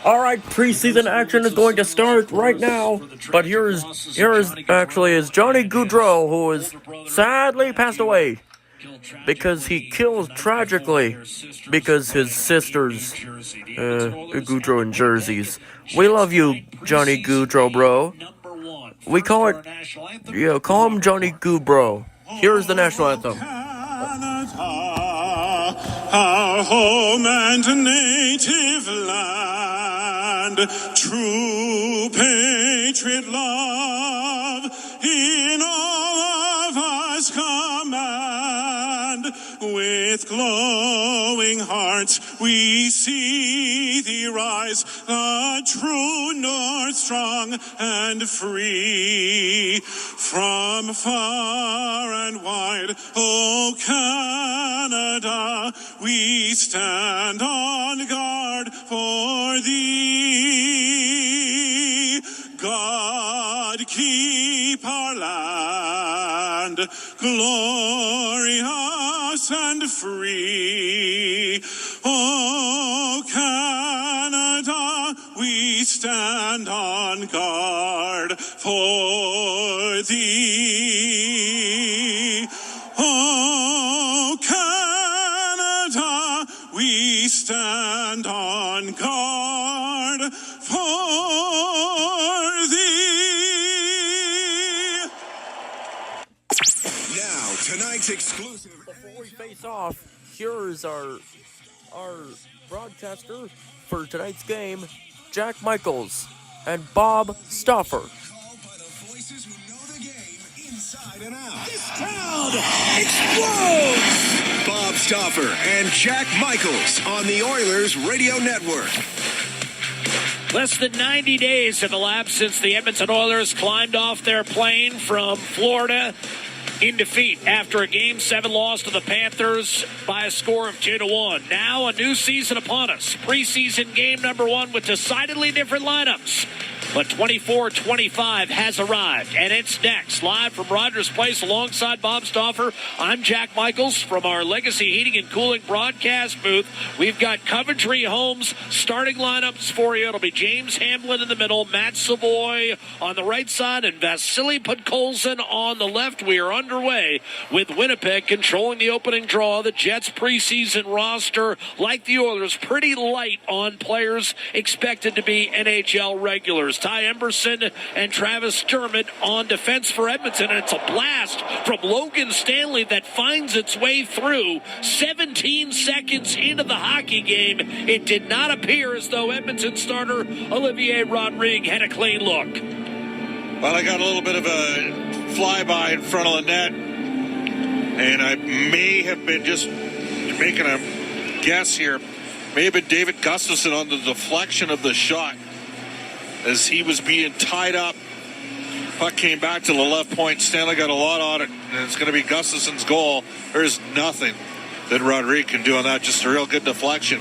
All right, preseason action is going to start right now. But here's actually is Johnny Gaudreau, who has sadly passed away because he kills tragically because his sisters, Gaudreau in jerseys. We love you, Johnny Gaudreau, bro. We call him Johnny Gaudreau. Here's the national anthem. Our home and native land, true patriot love in all of us command. With glowing hearts we see thee rise, the true north strong and free. From far and wide, O Canada, we stand on guard for thee. God keep our land glorious and free. O Canada, we stand on guard for thee. O Canada, we stand on guard for thee. Now, tonight's exclusive. Before we face off, here's our broadcaster for tonight's game, Jack Michaels and Bob Stauffer. Called by the voices who know the game inside and out. This crowd explodes! Bob Stauffer and Jack Michaels on the Oilers Radio Network. Less than 90 days have elapsed since the Edmonton Oilers climbed off their plane from Florida in defeat after a Game 7 loss to the Panthers by a score of 2-1. Now a new season upon us. Preseason game number 1 with decidedly different lineups. But 24-25 has arrived, and it's next. Live from Rogers Place alongside Bob Stauffer, I'm Jack Michaels from our Legacy Heating and Cooling broadcast booth. We've got Coventry Homes starting lineups for you. It'll be James Hamblin in the middle, Matt Savoy on the right side, and Vasily Podkolzin on the left. We are underway with Winnipeg controlling the opening draw. The Jets preseason roster, like the Oilers, pretty light on players expected to be NHL regulars. Ty Emberson and Travis Dermott on defense for Edmonton, and it's a blast from Logan Stanley that finds its way through 17 seconds into the hockey game. It did not appear as though Edmonton starter Olivier Rodrigue had a clean look. Well, I got a little bit of a flyby in front of the net, and I may have been just making a guess here. May have been David Gustafsson on the deflection of the shot as he was being tied up. Puck came back to the left point. Stanley got a lot on it, and it's going to be Gustafsson's goal. There's nothing that Rodrigue can do on that. Just a real good deflection.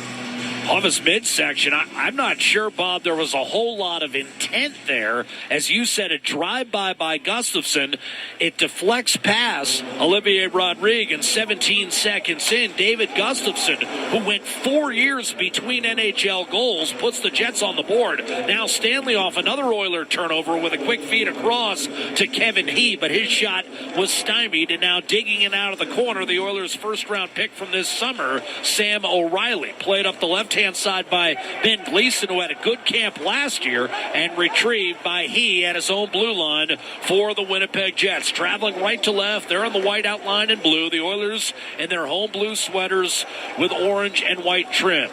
Off his midsection, I'm not sure, Bob, there was a whole lot of intent there. As you said, a drive-by by Gustafsson. It deflects past Olivier Rodrigue, and 17 seconds in, David Gustafsson, who went 4 years between NHL goals, puts the Jets on the board. Now Stanley off another Oiler turnover with a quick feed across to Kevin He, but his shot was stymied, and now digging it out of the corner, the Oilers' first-round pick from this summer, Sam O'Reilly, played up the left-hand side by Ben Gleason, who had a good camp last year, and retrieved by He at his own blue line for the Winnipeg Jets. Traveling right to left, they're on the white outline in blue. The Oilers in their home blue sweaters with orange and white trim.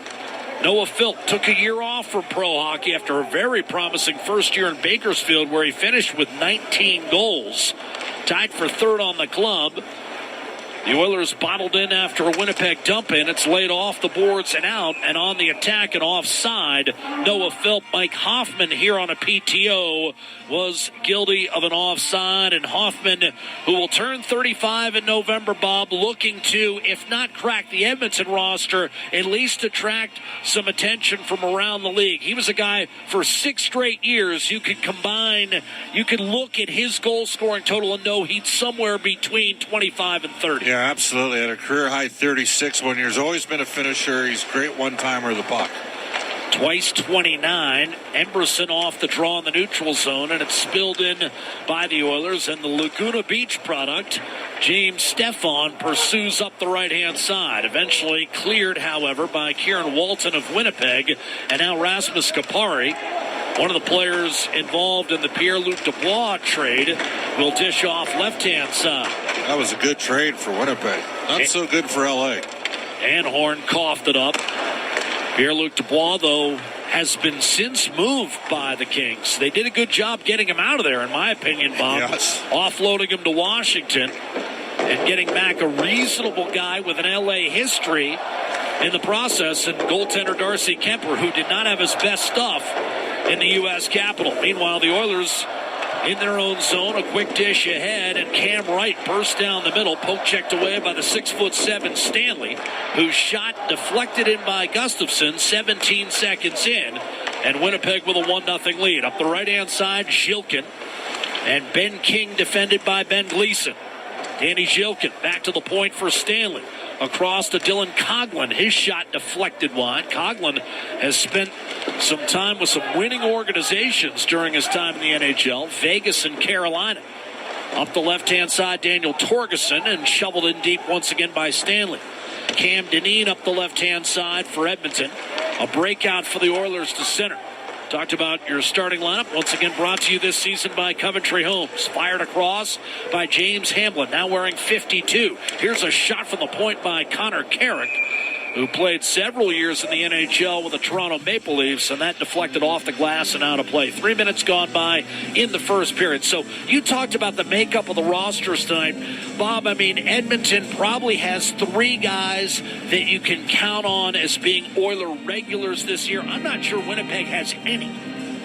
Noah Philp took a year off from pro hockey after a very promising first year in Bakersfield, where he finished with 19 goals. Tied for third on the club. The Oilers bottled in after a Winnipeg dump-in. It's laid off the boards and out, and on the attack and offside, Noah Philp. Mike Hoffman here on a PTO was guilty of an offside, and Hoffman, who will turn 35 in November, Bob, looking to, if not crack the Edmonton roster, at least attract some attention from around the league. He was a guy for 6 straight years. You could look at his goal-scoring total and know he's somewhere between 25 and 30. Yeah, absolutely. At a career-high 36 1 year. He's always been a finisher. He's a great one-timer of the puck. Twice 29. Emberson off the draw in the neutral zone, and it's spilled in by the Oilers. And the Laguna Beach product, James Stefan, pursues up the right-hand side. Eventually cleared, however, by Kieran Walton of Winnipeg. And now Rasmus Kapari, one of the players involved in the Pierre-Luc Dubois trade, will dish off left-hand side. That was a good trade for Winnipeg. Not so good for L.A. Anhorn coughed it up. Pierre-Luc Dubois, though, has been since moved by the Kings. They did a good job getting him out of there, in my opinion, Bob. Yes. Offloading him to Washington and getting back a reasonable guy with an L.A. history in the process, and goaltender Darcy Kemper, who did not have his best stuff in the U.S. Capitol. Meanwhile, the Oilers in their own zone, a quick dish ahead, and Cam Wright burst down the middle, poke checked away by the 6'7" Stanley, whose shot deflected in by Gustafson 17 seconds in, and Winnipeg with a 1-0 lead. Up the right-hand side, Zhilkin, and Ben King defended by Ben Gleason. Danny Zhilkin back to the point for Stanley. Across to Dylan Coghlan. His shot deflected wide. Coghlan has spent some time with some winning organizations during his time in the NHL, Vegas and Carolina. Up the left-hand side, Daniel Torgerson, and shoveled in deep once again by Stanley. Cam Dineen up the left-hand side for Edmonton. A breakout for the Oilers to center. Talked about your starting lineup, once again brought to you this season by Coventry Homes. Fired across by James Hamblin, now wearing 52. Here's a shot from the point by Connor Carrick, who played several years in the NHL with the Toronto Maple Leafs, and that deflected off the glass and out of play. 3 minutes gone by in the first period. So you talked about the makeup of the rosters tonight. Bob, I mean, Edmonton probably has 3 guys that you can count on as being Oiler regulars this year. I'm not sure Winnipeg has any.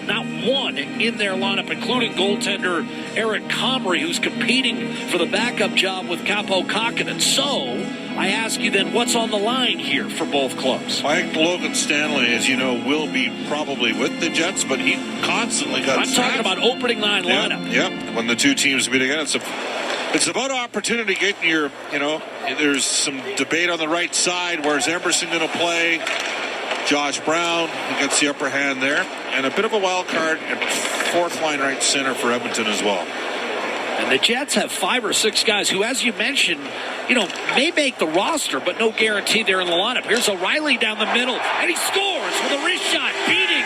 Not one in their lineup, including goaltender Eric Comrie, who's competing for the backup job with Capo Kakkonen. So I ask you then, what's on the line here for both clubs? I think Logan Stanley, as you know, will be probably with the Jets, but he constantly got I'm talking about opening line lineup. Yep, when the two teams meet again. It's about opportunity getting your, there's some debate on the right side. Where's Emberson going to play? Josh Brown, who gets the upper hand there. And a bit of a wild card at 4th line right center for Edmonton as well. And the Jets have 5 or 6 guys who, as you mentioned, may make the roster, but no guarantee they're in the lineup. Here's O'Reilly down the middle, and he scores with a wrist shot, beating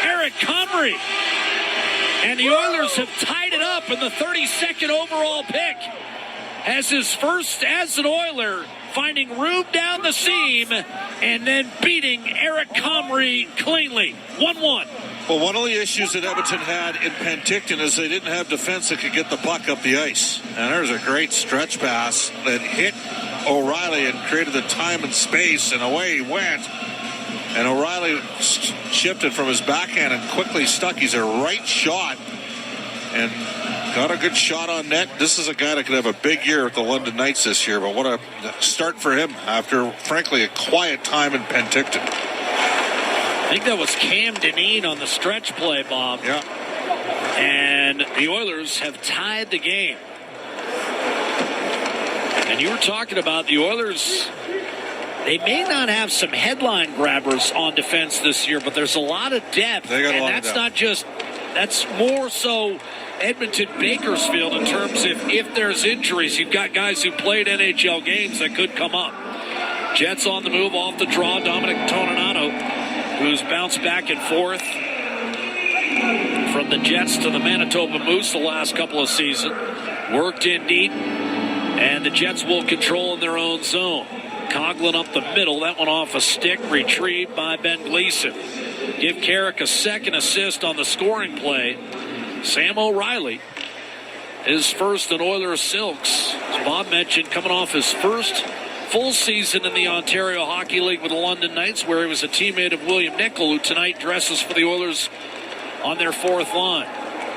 Eric Comrie. And the Oilers have tied it up in the 32nd overall pick. As his first as an Oiler, finding room down the seam and then beating Eric Comrie cleanly. 1-1. Well, one of the issues that Edmonton had in Penticton is they didn't have defense that could get the puck up the ice. And there's a great stretch pass that hit O'Reilly and created the time and space, and away he went. And O'Reilly shifted from his backhand and quickly stuck. He's a right shot and got a good shot on net. This is a guy that could have a big year with the London Knights this year, but what a start for him after, frankly, a quiet time in Penticton. I think that was Cam Dineen on the stretch play, Bob. Yeah. And the Oilers have tied the game. And you were talking about the Oilers. They may not have some headline grabbers on defense this year, but there's a lot of depth. They got a lot that's of depth. not just, that's more so Edmonton Bakersfield in terms of if there's injuries, you've got guys who played NHL games that could come up. Jets on the move off the draw. Dominic Toninato, who's bounced back and forth from the Jets to the Manitoba Moose the last couple of seasons. Worked in deep, and the Jets will control in their own zone. Coghlan up the middle. That one off a stick, retrieved by Ben Gleason. Give Carrick a second assist on the scoring play. Sam O'Reilly, his first in Oilers Silks. As Bob mentioned, coming off his first full season in the Ontario Hockey League with the London Knights, where he was a teammate of William Nickel, who tonight dresses for the Oilers on their 4th line.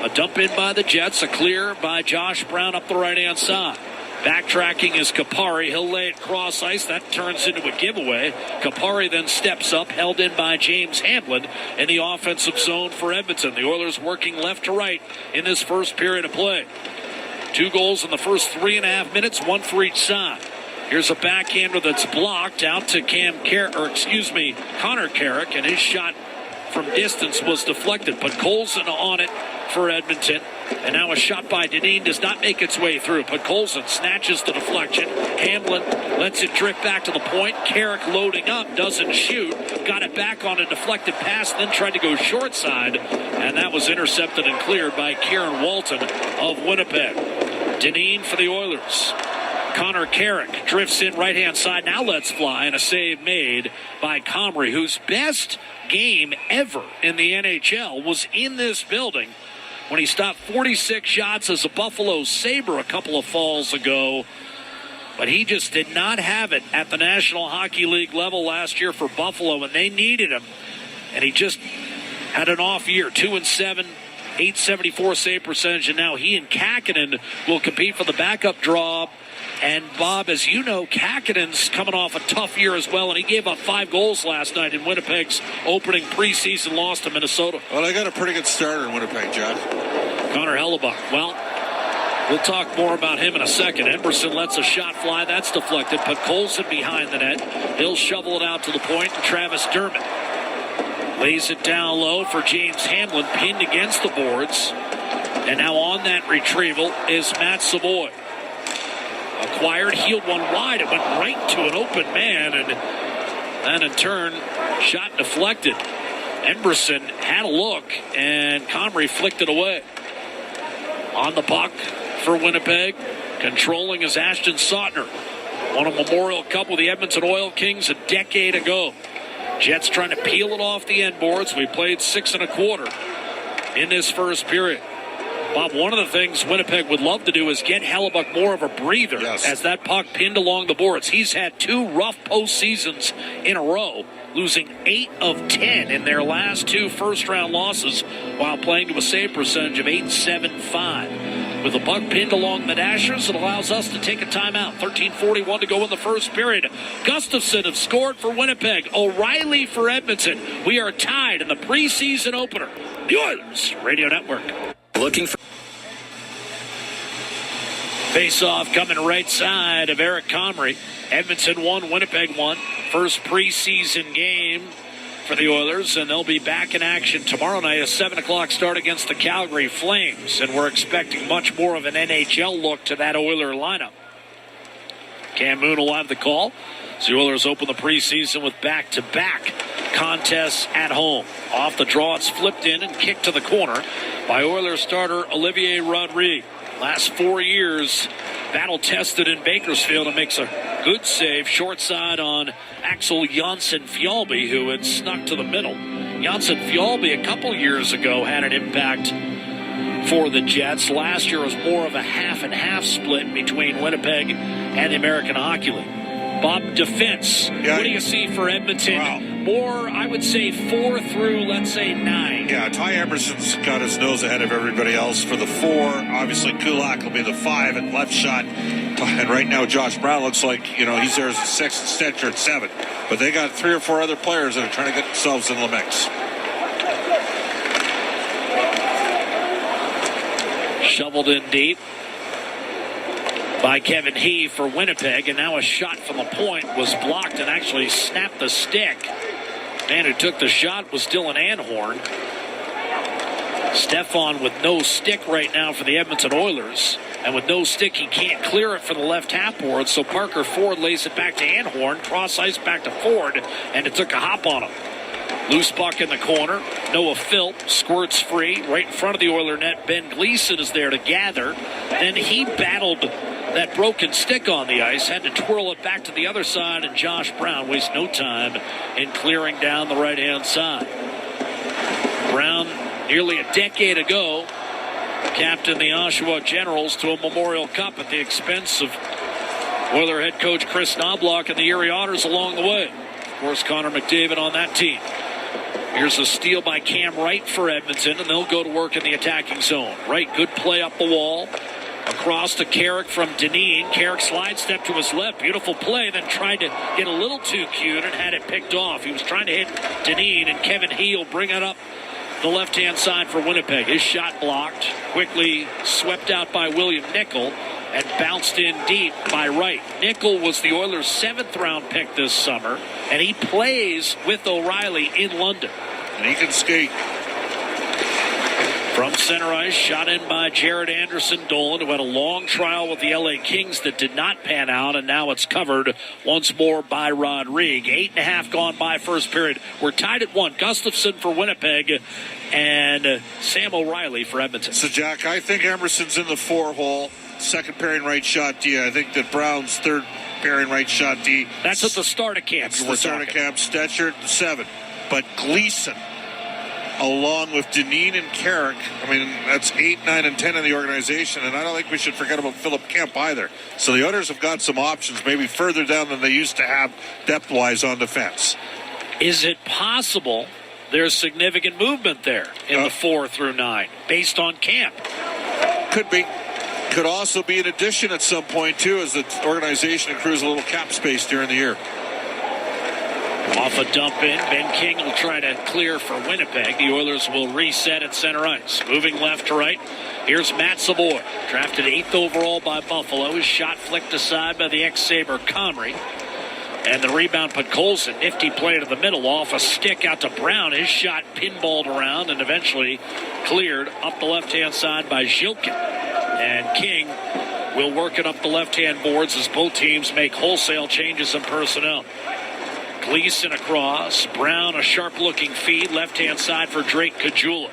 A dump in by the Jets, a clear by Josh Brown up the right-hand side. Backtracking is Kapari. He'll lay it cross ice. That turns into a giveaway. Kapari then steps up, held in by James Hamblin in the offensive zone for Edmonton. The Oilers working left to right in this first period of play. 2 goals in the first 3.5 minutes, 1 for each side. Here's a backhander that's blocked out to Connor Carrick, and his shot from distance was deflected. But Colson on it for Edmonton. And now a shot by Dineen does not make its way through. But Colson snatches the deflection. Hamblin lets it drift back to the point. Carrick loading up, doesn't shoot. Got it back on a deflected pass, then tried to go short side. And that was intercepted and cleared by Kieran Walton of Winnipeg. Dineen for the Oilers. Connor Carrick drifts in right-hand side. Now lets fly, and a save made by Comrie, whose best game ever in the NHL was in this building when he stopped 46 shots as a Buffalo Sabre a couple of falls ago. But he just did not have it at the National Hockey League level last year for Buffalo, and they needed him. And he just had an off year, 2-7, .874 save percentage, and now he and Kakinen will compete for the backup draw. And, Bob, as you know, Kakinen's coming off a tough year as well, and he gave up 5 goals last night in Winnipeg's opening preseason loss to Minnesota. Well, they got a pretty good starter in Winnipeg, John. Connor Hellebuck. Well, we'll talk more about him in a second. Emerson lets a shot fly. That's deflected. But Colson behind the net. He'll shovel it out to the point, and Travis Dermott lays it down low for James Hamblin, pinned against the boards. And now on that retrieval is Matt Savoy. Acquired, heeled one wide. It went right to an open man, and then in turn, shot deflected. Emberson had a look, and Comrie flicked it away. On the puck for Winnipeg, controlling is Ashton Sautner. Won a Memorial Cup with the Edmonton Oil Kings a decade ago. Jets trying to peel it off the end boards. We played 6 1/4 in this first period. Bob, one of the things Winnipeg would love to do is get Hellebuck more of a breather as that puck pinned along the boards. He's had 2 rough postseasons in a row, losing 8 of 10 in their last 2 first-round losses while playing to a save percentage of .875. With the puck pinned along the Dashers, it allows us to take a timeout. 13:41 to go in the first period. Gustafson have scored for Winnipeg. O'Reilly for Edmonton. We are tied in the preseason opener. The Oilers Radio Network. Looking for Face-off coming right side of Eric Comrie. Edmonton 1, Winnipeg 1. First preseason game for the Oilers, and they'll be back in action tomorrow night, a 7 o'clock start against the Calgary Flames, and we're expecting much more of an NHL look to that Oiler lineup. Cam Moon will have the call. So the Oilers open the preseason with back-to-back contests at home. Off the draw, it's flipped in and kicked to the corner by Oilers starter Olivier Rodrigue. Last 4 years, battle-tested in Bakersfield, and makes a good save short side on Axel Janssen-Fjallby, who had snuck to the middle. Janssen-Fjallby a couple years ago had an impact for the Jets. Last year was more of a half-and-half split between Winnipeg and the American Hockey League. Bob, defense. Yeah. What do you see for Edmonton? Wow. More, I would say, 4 through, let's say, 9. Yeah, Ty Emerson's got his nose ahead of everybody else for the 4. Obviously, Kulak will be the 5 and left shot. And right now, Josh Brown looks like, he's there as a 6 and Stetcher at 7. But they got 3 or 4 other players that are trying to get themselves in the mix. Shoveled in deep by Kevin He for Winnipeg, and now a shot from the point was blocked and actually snapped the stick. Man who took the shot was Dylan Anhorn. Stefan with no stick right now for the Edmonton Oilers, and with no stick he can't clear it for the left half board, so Parker Ford lays it back to Anhorn, cross ice back to Ford, and it took a hop on him. Loose puck in the corner. Noah Philp squirts free right in front of the Oiler net. Ben Gleason is there to gather. Then he battled that broken stick on the ice, had to twirl it back to the other side, and Josh Brown wastes no time in clearing down the right-hand side. Brown, nearly a decade ago, captained the Oshawa Generals to a Memorial Cup at the expense of Oiler head coach Chris Knobloch and the Erie Otters along the way. Of course, Connor McDavid on that team. Here's a steal by Cam Wright for Edmonton, and they'll go to work in the attacking zone. Wright, good play up the wall. Across to Carrick from Dineen. Carrick slide step to his left. Beautiful play, then tried to get a little too cute and had it picked off. He was trying to hit Dineen, and Kevin He will bring it up the left-hand side for Winnipeg. His shot blocked. Quickly swept out by William Nickel. and bounced in deep by Wright. Nickel was the Oilers' 7th-round pick this summer, and he plays with O'Reilly in London. And he can skate. From center ice, shot in by Jared Anderson Dolan, who had a long trial with the LA Kings that did not pan out, and now it's covered once more by Rodrigue. 8.5 gone by first period. We're tied at 1. Gustafson for Winnipeg and Sam O'Reilly for Edmonton. So, Jack, I think Emerson's in the 4-hole, second pairing right shot D. I think that Brown's third pairing right shot D. That's at the start of camp. That's the start of camp. Stetcher at 7. But Gleason, along with Dineen and Carrick, I mean, that's 8, 9, and 10 in the organization, and I don't think we should forget about Philip Kemp either. So the Oilers have got some options, maybe further down than they used to have depth-wise on defense. Is it possible there's significant movement there in the 4 through 9 based on camp? Could be. Could also be an addition at some point, too, as the organization accrues a little cap space during the year. Off a dump in, Ben King will try to clear for Winnipeg. The Oilers will reset at center ice. Moving left to right, here's Matt Savoy, drafted 8th overall by Buffalo. His shot flicked aside by the ex-Sabre Comrie. And the rebound put Colson, nifty play to the middle, off a stick out to Brown. His shot pinballed around and eventually cleared up the left-hand side by Zhilkin. And King will work it up the left-hand boards as both teams make wholesale changes in personnel. Gleason across. Brown, a sharp-looking feed. Left-hand side for Drake Caggiula.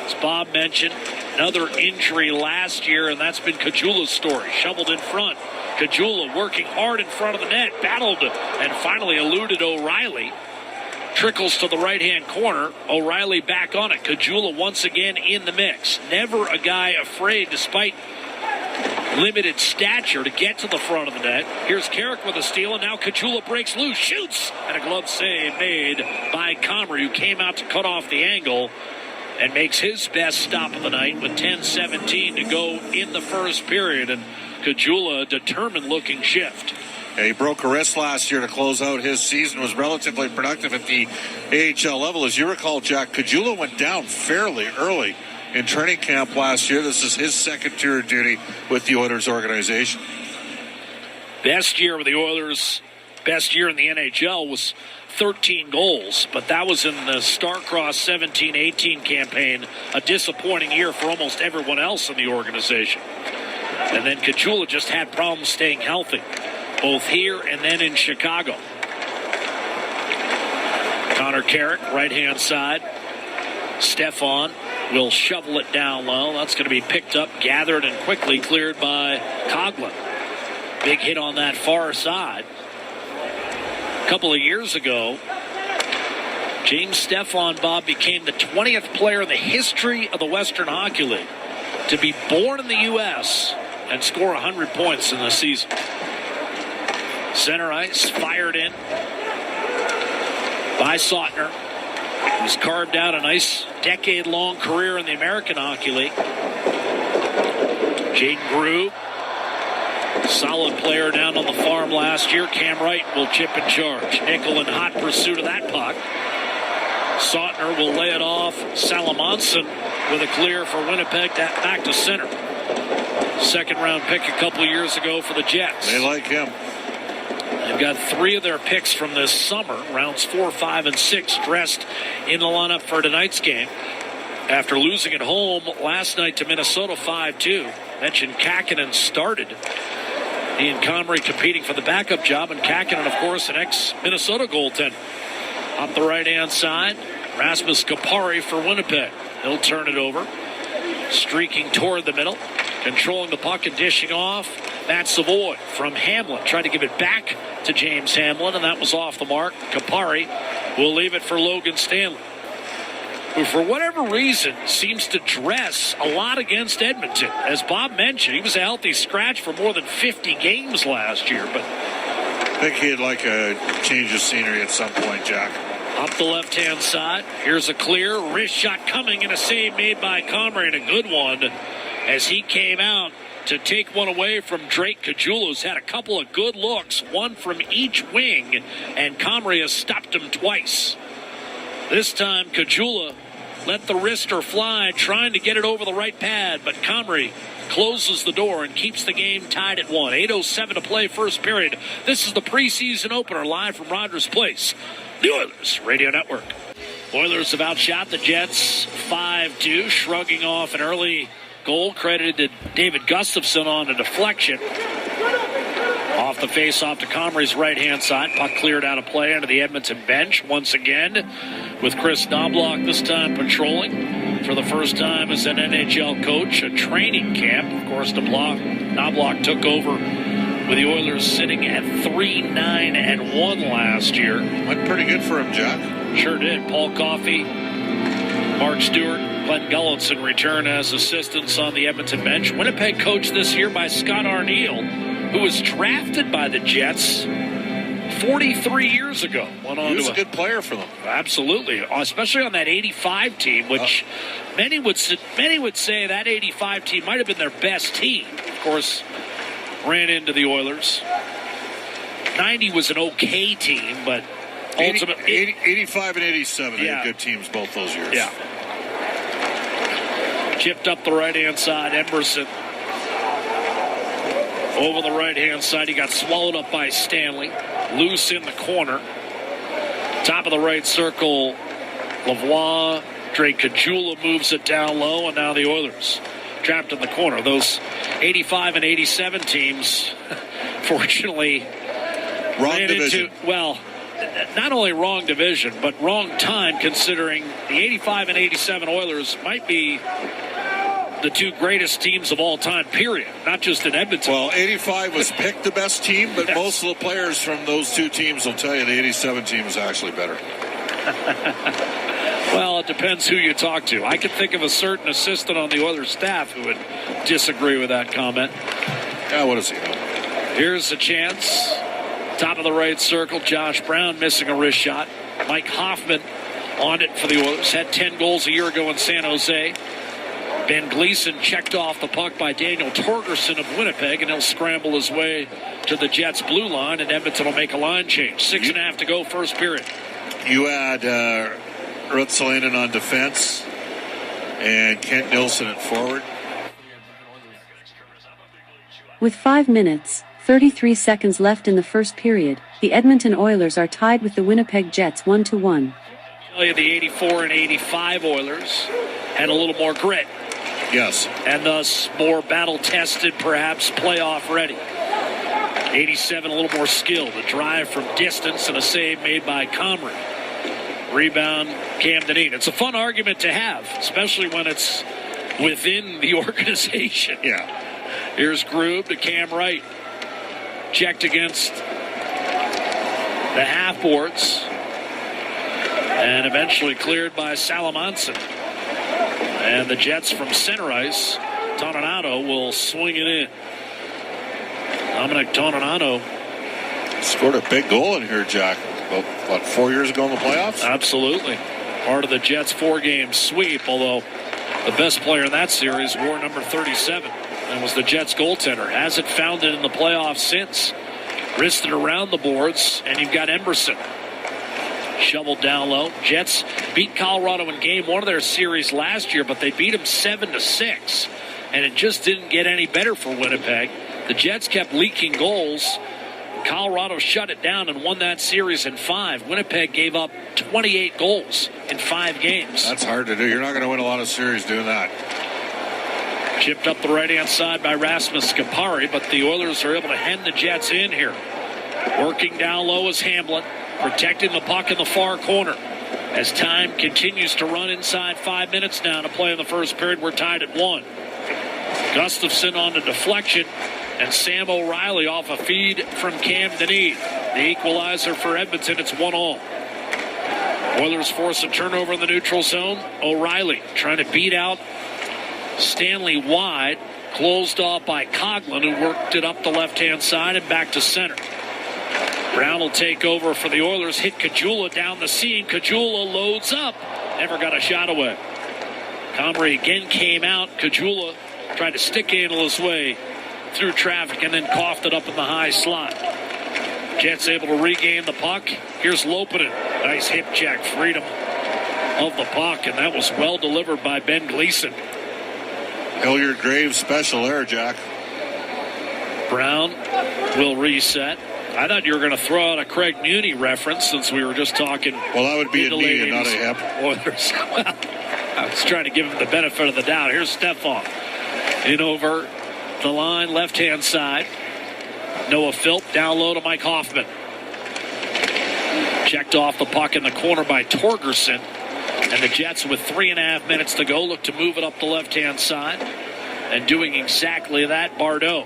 As Bob mentioned, another injury last year, and that's been Caggiula's story. Shoveled in front. Caggiula working hard in front of the net. Battled and finally eluded O'Reilly. Trickles to the right-hand corner. O'Reilly back on it. Caggiula once again in the mix. Never a guy afraid, despite limited stature, to get to the front of the net. Here's Carrick with a steal, and now Caggiula breaks loose, shoots, and a glove save made by Comrie, who came out to cut off the angle and makes his best stop of the night with 10:17 to go in the first period. And Caggiula, a determined-looking shift. Yeah, he broke a wrist last year to close out his season, was relatively productive at the AHL level. As you recall, Jack, Caggiula went down fairly early in training camp last year. This is his second tour of duty with the Oilers organization. Best year with the Oilers, best year in the NHL was 13 goals, but that was in the Star-Crossed 17-18 campaign, a disappointing year for almost everyone else in the organization. And then Caggiula just had problems staying healthy, both here and then in Chicago. Connor Carrick, right-hand side. Stefan will shovel it down low. That's going to be picked up, gathered, and quickly cleared by Coughlin. Big hit on that far side. A couple of years ago, James Stefan, Bob, became the 20th player in the history of the Western Hockey League to be born in the U.S. and score 100 points in the season. Center ice, fired in by Sautner, who's carved out a nice decade-long career in the American Hockey League. Jaden Grube, solid player down on the farm last year. Cam Wright will chip in charge. Nickel in hot pursuit of that puck. Sautner will lay it off. Salamonson with a clear for Winnipeg back to center. Second-round pick a couple of years ago for the Jets. They like him. They've got 3 of their picks from this summer, rounds 4, 5, and 6, dressed in the lineup for tonight's game. After losing at home last night to Minnesota 5-2, mentioned Kakinen started. He and Comrie competing for the backup job, and Kakinen, of course, an ex-Minnesota goaltender. Up the right-hand side, Rasmus Kupari for Winnipeg. He'll turn it over, streaking toward the middle, controlling the puck and dishing off. Matt Savoy from Hamlin, tried to give it back to James Hamlin, and that was off the mark. Kupari will leave it for Logan Stanley, who for whatever reason seems to dress a lot against Edmonton. As Bob mentioned, he was a healthy scratch for more than 50 games last year, but I think he'd like a change of scenery at some point, Jack. up the left-hand side. Here's a clear wrist shot coming and a save made by Comrie, and a good one as he came out to take one away from Drake Caggiula, who's had a couple of good looks, one from each wing, and Comrie has stopped him twice. This time, Caggiula let the wrister fly, trying to get it over the right pad, but Comrie closes the door and keeps the game tied at 1. 8:07 to play, first period. This is the preseason opener live from Rogers Place, the Oilers Radio Network. Oilers have outshot the Jets 5-2, shrugging off an early goal credited to David Gustafson on a deflection. Off the face-off to Comrie's right-hand side. Puck cleared out of play under the Edmonton bench once again with Chris Knobloch this time patrolling for the first time as an NHL coach, a training camp. Of course, Knobloch took over with the Oilers sitting at 3-9-1 last year. Went pretty good for him, Jack. Sure did. Paul Coffey, Mark Stewart, Glenn Gullinson return as assistants on the Edmonton bench. Winnipeg coached this year by Scott Arniel, who was drafted by the Jets 43 years ago. He was a good player for them. Absolutely, especially on that 85 team, which many would say that 85 team might have been their best team. Of course, ran into the Oilers. 90 was an okay team, but ultimately 85 and 87, they had good teams both those years. Yeah. Chipped up the right-hand side, Emberson. Over the right-hand side, he got swallowed up by Stanley. Loose in the corner. Top of the right circle, Lavoie. Drake Kajula moves it down low, and now the Oilers trapped in the corner. Those 85 and 87 teams, fortunately, wrong division. Not only wrong division, but wrong time, considering the 85 and 87 Oilers might be the two greatest teams of all time, period. Not just in Edmonton. Well, 85 was picked the best team, but most of the players from those two teams will tell you the 87 team is actually better. Well, it depends who you talk to. I could think of a certain assistant on the Oilers staff who would disagree with that comment. Yeah, what does he know? Here's a chance. Top of the right circle, Josh Brown missing a wrist shot. Mike Hoffman on it for the Oilers. Had 10 goals a year ago in San Jose. Ben Gleason checked off the puck by Daniel Torgerson of Winnipeg, and he'll scramble his way to the Jets' blue line, and Edmonton will make a line change. 6.5 to go, first period. You had Ruotsalainen on defense and Kent Nilsson at forward. With 5 minutes, 33 seconds left in the first period, the Edmonton Oilers are tied with the Winnipeg Jets 1-1. Tell you the 84 and 85 Oilers had a little more grit. Yes. And thus more battle-tested, perhaps playoff ready. 87 a little more skilled. A drive from distance and a save made by Comrie. Rebound, Cam Dineen. It's a fun argument to have, especially when it's within the organization. Yeah. Here's Grube to Cam Wright. Checked against the half-boards. And eventually cleared by Salamanson. And the Jets from center ice, Toninato will swing it in. Dominic Toninato scored a big goal in here, Jack. About 4 years ago in the playoffs? Absolutely. Part of the Jets' 4-game sweep, although the best player in that series wore number 37 and was the Jets goaltender. Hasn't found it in the playoffs since. Wristed around the boards, and you've got Emberson. Shoveled down low. Jets beat Colorado in game 1 of their series last year, but they beat them 7-6, and it just didn't get any better for Winnipeg. The Jets kept leaking goals. Colorado shut it down and won that series in 5. Winnipeg gave up 28 goals in 5 games. That's hard to do. You're not going to win a lot of series doing that. Chipped up the right-hand side by Rasmus Skapari, but the Oilers are able to hem the Jets in here. Working down low is Hamblin, protecting the puck in the far corner. As time continues to run inside 5 minutes now to play in the first period, we're tied at 1. Gustafson on the deflection, and Sam O'Reilly off a feed from Cam Dineen. The equalizer for Edmonton, it's 1-1. Oilers force a turnover in the neutral zone. O'Reilly trying to beat out Stanley wide, closed off by Coughlin, who worked it up the left-hand side and back to center. Brown will take over for the Oilers, hit Kajula down the seam. Kajula loads up, never got a shot away. Comrie again came out. Kajula tried to stick handle his way through traffic and then coughed it up in the high slot. Jets able to regain the puck. Here's Lopinen. Nice hip check, freedom of the puck, and that was well delivered by Ben Gleason. Hilliard Graves special there, Jack. Brown will reset. I thought you were going to throw out a Craig Muni reference since we were just talking. Well, that would be a knee and not a hip. Oilers. Well, I was trying to give him the benefit of the doubt. Here's Stefan. In over the line, left-hand side. Noah Philp down low to Mike Hoffman. Checked off the puck in the corner by Torgerson. And the Jets, with 3.5 minutes to go, look to move it up the left-hand side. And doing exactly that, Bardot.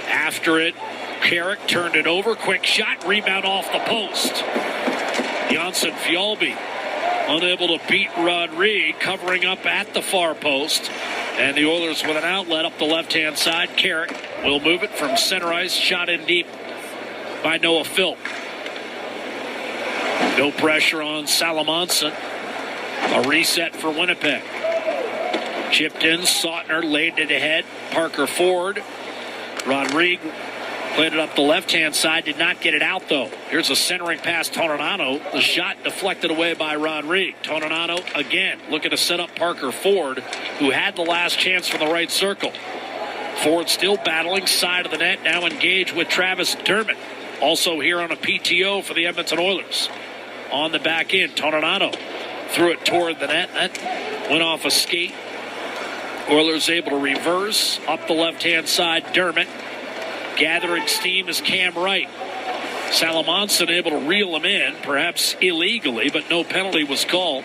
After it, Carrick turned it over. Quick shot, rebound off the post. Janssen Fjallby unable to beat Rodrigue, covering up at the far post. And the Oilers with an outlet up the left-hand side. Carrick will move it from center ice. Shot in deep by Noah Philp. No pressure on Salamonson. A reset for Winnipeg. Chipped in, Sautner laid it ahead. Parker Ford. Rodrigue played it up the left-hand side. Did not get it out, though. Here's a centering pass, Toninato. The shot deflected away by Rodrigue. Toninato again looking to set up Parker Ford, who had the last chance from the right circle. Ford still battling side of the net, now engaged with Travis Dermott. Also here on a PTO for the Edmonton Oilers. On the back end, Toninato threw it toward the net. That went off a skate. Oilers able to reverse up the left-hand side. Dermott gathering steam is Cam Wright. Salamonson able to reel him in, perhaps illegally, but no penalty was called.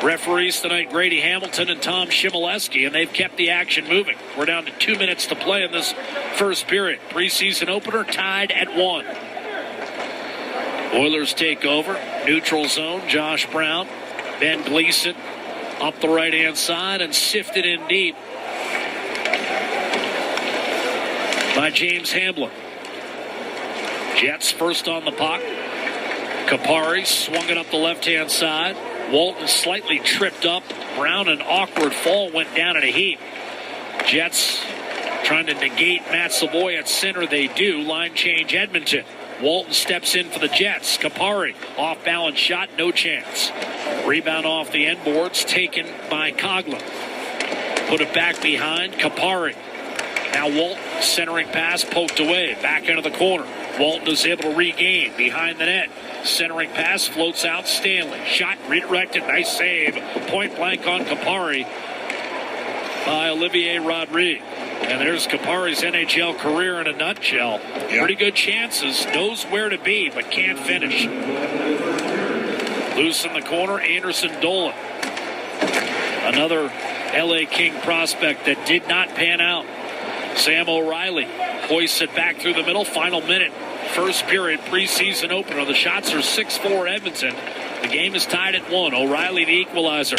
Referees tonight, Grady Hamilton and Tom Shimoleski, and they've kept the action moving. We're down to 2 minutes to play in this first period. Preseason opener tied at 1. Oilers take over. Neutral zone, Josh Brown. Ben Gleason up the right-hand side and sifted in deep by James Hamblin. Jets first on the puck. Kapari swung it up the left-hand side. Walton slightly tripped up. Brown, an awkward fall, went down in a heap. Jets trying to negate Matt Savoy at center. They do. Line change Edmonton. Walton steps in for the Jets. Kapari, off-balance shot, no chance. Rebound off the end boards, taken by Coughlin. Put it back behind, Kapari. Now Walton, centering pass, poked away, back into the corner. Walton is able to regain behind the net. Centering pass, floats out, Stanley. Shot redirected, nice save. Point blank on Kapari by Olivier Rodrigue. And there's Kapari's NHL career in a nutshell. Yep. Pretty good chances, knows where to be, but can't finish. Loose in the corner, Anderson Dolan. Another LA King prospect that did not pan out. Sam O'Reilly hoists it back through the middle. Final minute, first period, preseason opener. The shots are 6-4 Edmonton. The game is tied at 1. O'Reilly the equalizer.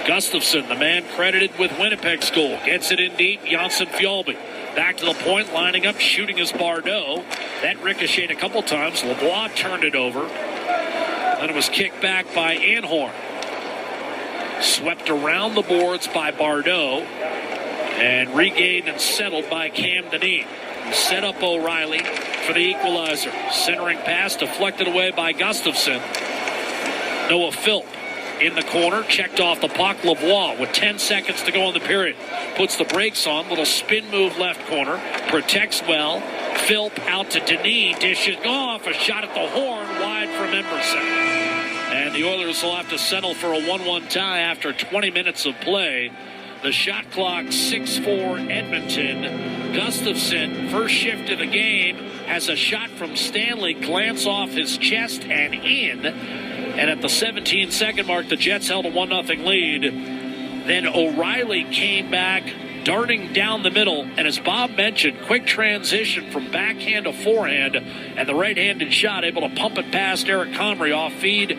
Gustafson, the man credited with Winnipeg's goal, gets it in deep. Janssen Fjallby back to the point, lining up, shooting his Bardot. That ricocheted a couple times. LeBlanc turned it over. Then it was kicked back by Anhorn. Swept around the boards by Bardot. And regained and settled by Cam Dineen. Set up O'Reilly for the equalizer. Centering pass deflected away by Gustafson. Noah Philp in the corner, checked off the puck. Lavoie with 10 seconds to go in the period. Puts the brakes on, little spin move left corner. Protects well. Philp out to Dineen, dishes off. A shot at the horn, wide from Emerson. And the Oilers will have to settle for a 1-1 tie after 20 minutes of play. The shot clock, 6-4 Edmonton. Gustafson, first shift of the game, has a shot from Stanley, glance off his chest and in. And at the 17-second mark, the Jets held a 1-0 lead. Then O'Reilly came back, darting down the middle. And as Bob mentioned, quick transition from backhand to forehand. And the right-handed shot, able to pump it past Eric Comrie off feed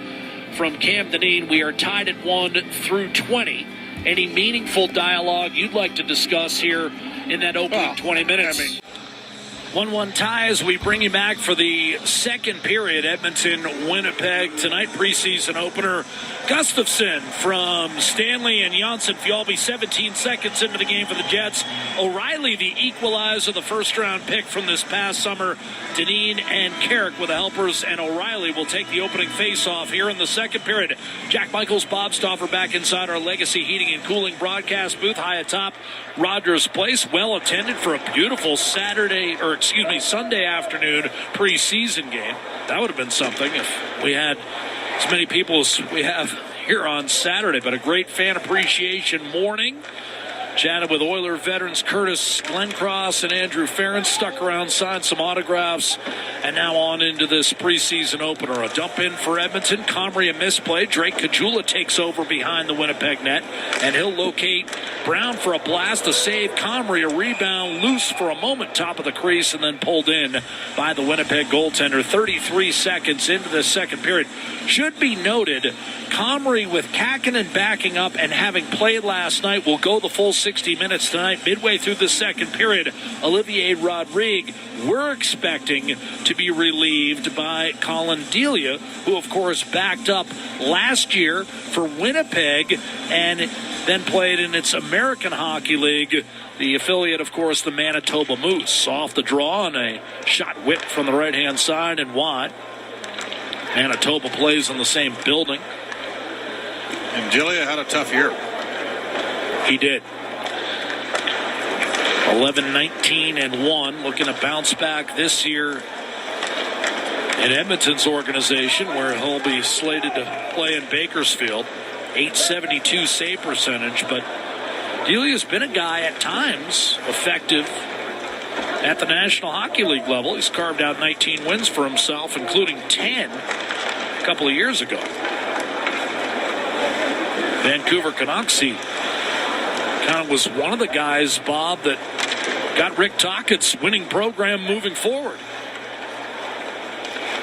from Cam Dineen. We are tied at 1 through 20. Any meaningful dialogue you'd like to discuss here in that opening 20 minutes? 1-1 tie as we bring you back for the second period. Edmonton, Winnipeg tonight, preseason opener. Gustafsson from Stanley and Janssen-Fjällby 17 seconds into the game for the Jets. O'Reilly, the equalizer, the first-round pick from this past summer. Dineen and Carrick with the helpers, and O'Reilly will take the opening face-off here in the second period. Jack Michaels, Bob Stauffer back inside our Legacy Heating and Cooling broadcast booth high atop Rogers Place. Well attended for a beautiful Sunday afternoon preseason game. That would have been something if we had as many people as we have here on Saturday. But a great fan appreciation morning. Chatted with Oiler veterans Curtis Glencross and Andrew Ferentz. Stuck around, signed some autographs, and now on into this preseason opener. A dump in for Edmonton. Comrie a misplay. Drake Caggiula takes over behind the Winnipeg net, and he'll locate Brown for a blast, a save. Comrie a rebound, loose for a moment, top of the crease, and then pulled in by the Winnipeg goaltender. 33 seconds into the second period. Should be noted, Comrie with Kakinen backing up and having played last night will go the full 60 minutes tonight. Midway through the second period, Olivier Rodrigue, we're expecting to be relieved by Colin Delia, who of course backed up last year for Winnipeg and then played in its American Hockey League, the affiliate, of course, the Manitoba Moose. Off the draw and a shot whipped from the right-hand side and wide. Manitoba plays in the same building. And Delia had a tough year. He did. 11-19-1, looking to bounce back this year in Edmonton's organization, where he'll be slated to play in Bakersfield. .872 save percentage, but Delia's been a guy at times effective at the National Hockey League level. He's carved out 19 wins for himself, including 10 a couple of years ago. Vancouver Canucks, he kind of was one of the guys, Bob, that got Rick Tockett's winning program moving forward.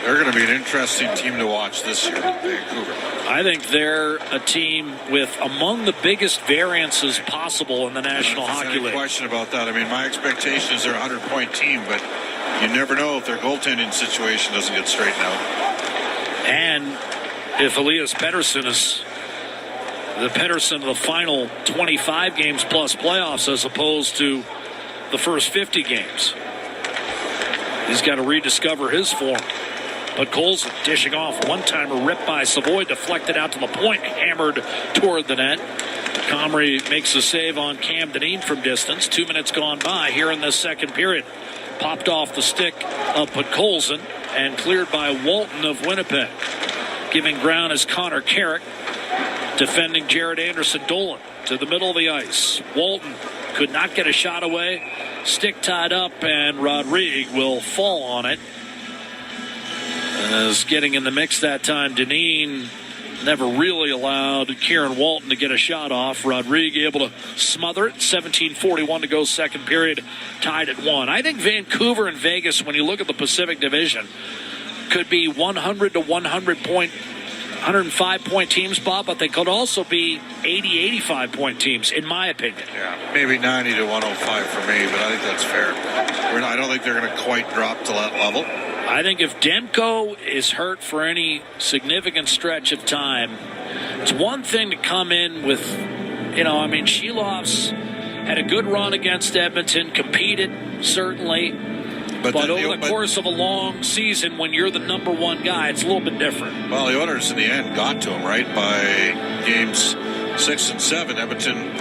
They're going to be an interesting team to watch this year, Vancouver. I think they're a team with among the biggest variances possible in the National Hockey League. No question about that. I mean, my expectation is they're a 100-point team, but you never know if their goaltending situation doesn't get straightened out. And if Elias Pettersson is the Pettersson of the final 25 games plus playoffs as opposed to the first 50 games, he's got to rediscover his form. But Cole's dishing off one-timer, ripped by Savoy, deflected out to the point, hammered toward the net. Comrie makes a save on Cam Dineen from distance. 2 minutes gone by here in the second period. Popped off the stick of Podkolzin and cleared by Walton of Winnipeg. Giving ground is Connor Carrick, defending Jared Anderson-Dolan to the middle of the ice. Walton could not get a shot away. Stick tied up, and Rodrigue will fall on it. As getting in the mix that time, Dineen never really allowed Kieran Walton to get a shot off. Rodrigue able to smother it. 17:41 to go, second period, tied at 1. I think Vancouver and Vegas, when you look at the Pacific Division, could be 100 to 105-point teams, Bob, but they could also be 80-85-point teams, in my opinion. Yeah, maybe 90 to 105 for me, but I think that's fair. I don't think they're going to quite drop to that level. I think if Demko is hurt for any significant stretch of time, it's one thing to come in with, Shilov's had a good run against Edmonton, competed, certainly. But over the course of a long season, when you're the number one guy, it's a little bit different. Well, the Oilers in the end got to him, right? By games 6 and 7, Edmonton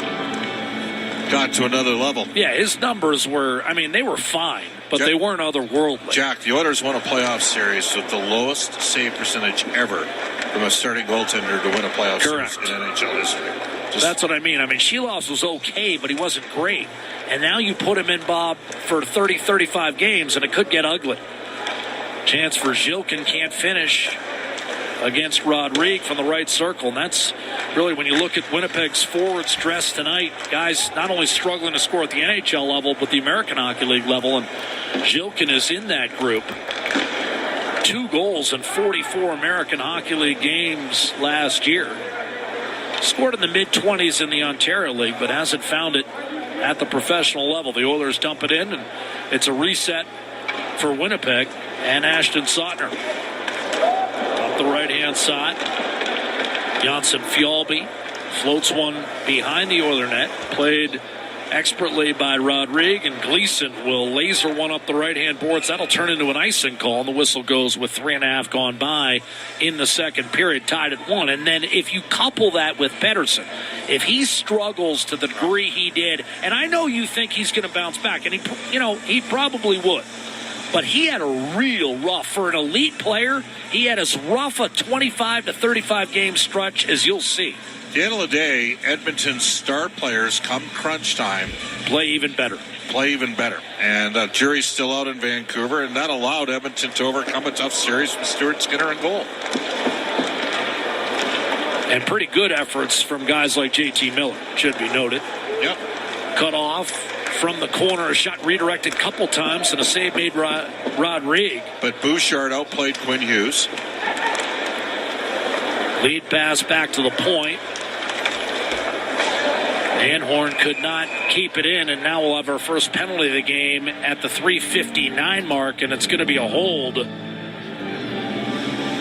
got to another level. Yeah, his numbers were, they were fine, but they weren't otherworldly. Jack, the Oilers won a playoff series with the lowest save percentage ever from a starting goaltender to win a playoff series in NHL history. That's what I mean. Shilov's was okay, but he wasn't great. And now you put him in, Bob, for 30, 35 games, and it could get ugly. Chance for Zhilkin, can't finish against Rodrigue from the right circle. And that's really, when you look at Winnipeg's forwards dress tonight, guys not only struggling to score at the NHL level, but the American Hockey League level. And Zhilkin is in that group. 2 goals in 44 American Hockey League games last year. Scored in the mid-20s in the Ontario League, but hasn't found it at the professional level. The Oilers dump it in, and it's a reset for Winnipeg, and Ashton Sautner. Up the right-hand side, Janssen Fjallby floats one behind the Oiler net, played expertly by Rodrigue, and Gleason will laser one up the right-hand boards. That'll turn into an icing call, and the whistle goes with 3.5 gone by in the second period, tied at 1. And then if you couple that with Pettersson, if he struggles to the degree he did, and I know you think he's going to bounce back, and he probably would, but he had a real rough, for an elite player, he had as rough a 25 to 35 game stretch as you'll see. At the end of the day, Edmonton's star players, come crunch time, play even better. And jury's still out in Vancouver, and that allowed Edmonton to overcome a tough series with Stuart Skinner in goal. And pretty good efforts from guys like JT Miller, should be noted. Yep. Cut off from the corner, a shot redirected a couple times, and a save made Rodrigue. But Bouchard outplayed Quinn Hughes. Lead pass back to the point. Anhorn could not keep it in, and now we'll have our first penalty of the game at the 3:59 mark, and it's going to be a hold.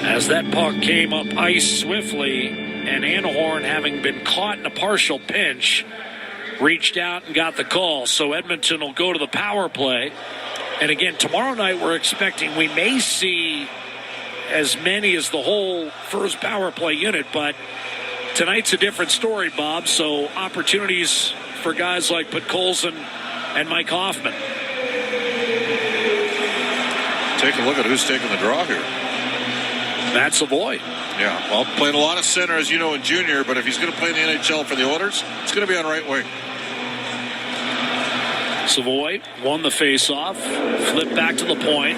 As that puck came up ice swiftly, and Anhorn, having been caught in a partial pinch, reached out and got the call. So Edmonton will go to the power play. And again, tomorrow night we're expecting we may see as many as the whole first power play unit, but tonight's a different story, Bob. So opportunities for guys like Podkolzin and Mike Hoffman. Take a look at who's taking the draw here. Matt Savoy. Yeah, well, played a lot of center, as you know, in junior, but if he's going to play in the NHL for the Oilers, it's going to be on right wing. Savoy won the faceoff, flipped back to the point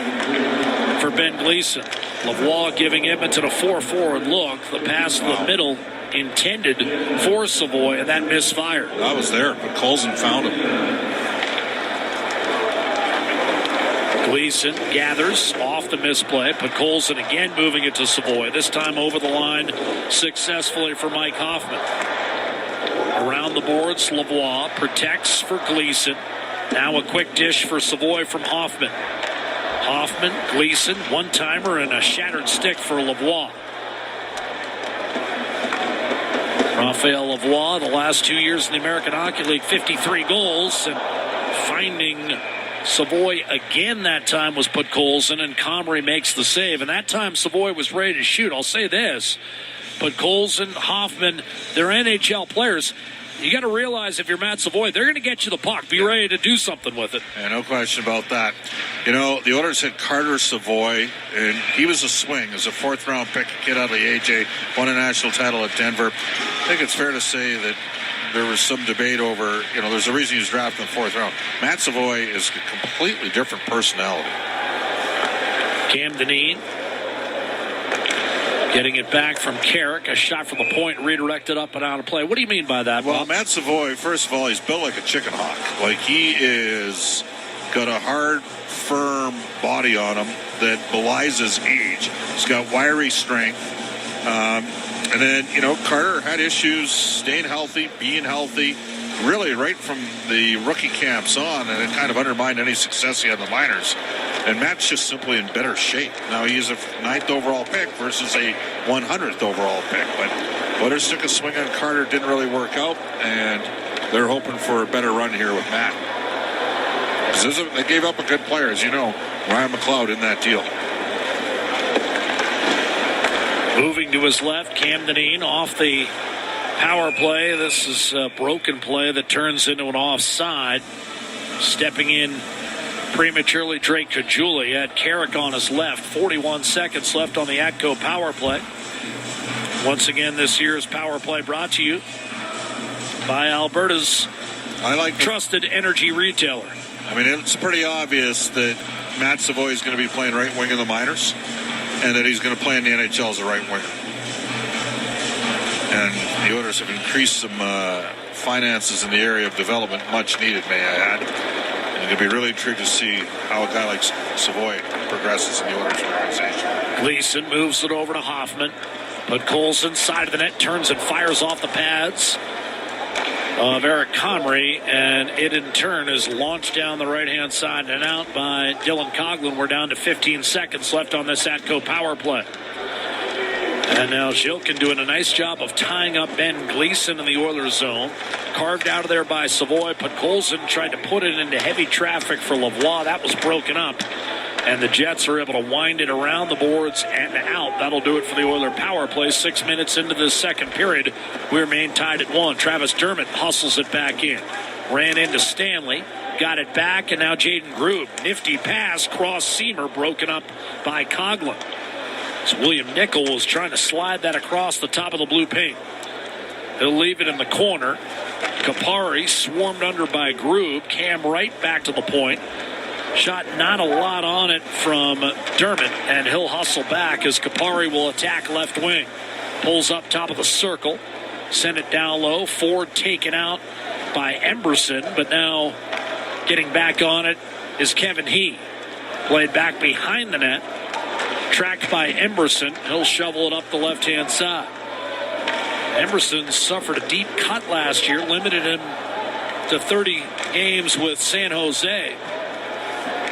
for Ben Gleason. Lavoie giving Edmonton a 4-4 look. The pass to the middle intended for Savoy, and that misfired. I was there, but Colson found him. Gleason gathers off the misplay. Podkolzin again moving it to Savoy. This time over the line successfully for Mike Hoffman. Around the boards, Lavoie protects for Gleason. Now a quick dish for Savoy from Hoffman. Hoffman, Gleason, one-timer, and a shattered stick for Lavoie. Raphael Lavoie, the last 2 years in the American Hockey League, 53 goals, and finding Savoy again that time was Podkolzin, and Comrie makes the save. And that time Savoy was ready to shoot. I'll say this, Podkolzin, Hoffman, they're NHL players. You got to realize if you're Matt Savoy, they're going to get you the puck. Be ready to do something with it. Yeah, no question about that. You know, the Oilers had Carter Savoy, and he was a swing as a fourth-round pick, a kid out of the AJ, won a national title at Denver. I think it's fair to say that there was some debate over, there's a reason he was drafted in the fourth round. Matt Savoy is a completely different personality. Cam Dineen getting it back from Carrick. A shot from the point redirected up and out of play. What do you mean by that, Bob? Well, Matt Savoy, first of all, he's built like a chicken hawk. Like, he is got a hard, firm body on him that belies his age. He's got wiry strength. And then, Carter had issues staying healthy, being healthy, really right from the rookie camps on, and it kind of undermined any success he had in the minors. And Matt's just simply in better shape. Now, he's a 9th overall pick versus a 100th overall pick. But Oilers took a swing on Carter, didn't really work out, and they're hoping for a better run here with Matt. Because they gave up a good player, as you know, Ryan McLeod in that deal. Moving to his left, Cam Dineen off the power play. This is a broken play that turns into an offside. Stepping in prematurely, Drake Caggiula. He had Carrick on his left. 41 seconds left on the Atco power play. Once again, this year's power play brought to you by Alberta's trusted energy retailer. I mean, it's pretty obvious that Matt Savoy is going to be playing right wing in the minors, and that he's going to play in the NHL as a right winger. And the Oilers have increased some finances in the area of development, much needed, may I add. And it'll be really intrigued to see how a guy like Savoy progresses in the Oilers organization. Gleason moves it over to Hoffman. Podkolzin, side of the net, turns and fires off the pads. of Eric Comrie, and it in turn is launched down the right-hand side and out by Dylan Coghlan. We're down to 15 seconds left on this Atco power play. And now Zhilkin doing a nice job of tying up Ben Gleason in the Oilers zone. Carved out of there by Savoy. Podkolzin tried to put it into heavy traffic for Lavoie. That was broken up. And the Jets are able to wind it around the boards and out. That'll do it for the Oiler power play. 6 minutes into the second period, we remain tied at 1. Travis Dermott hustles it back in. Ran into Stanley. Got it back, and now Jaden Grube. Nifty pass, cross-seamer, broken up by Coghlan. So William Nickel was trying to slide that across the top of the blue paint. He'll leave it in the corner. Kapari swarmed under by Grube. Cam right back to the point. Shot not a lot on it from Dermott, and he'll hustle back as Kapari will attack left wing. Pulls up top of the circle. Send it down low. Ford taken out by Emberson, but now getting back on it is Kevin He. Played back behind the net. Tracked by Emberson. He'll shovel it up the left-hand side. Emberson suffered a deep cut last year, limited him to 30 games with San Jose.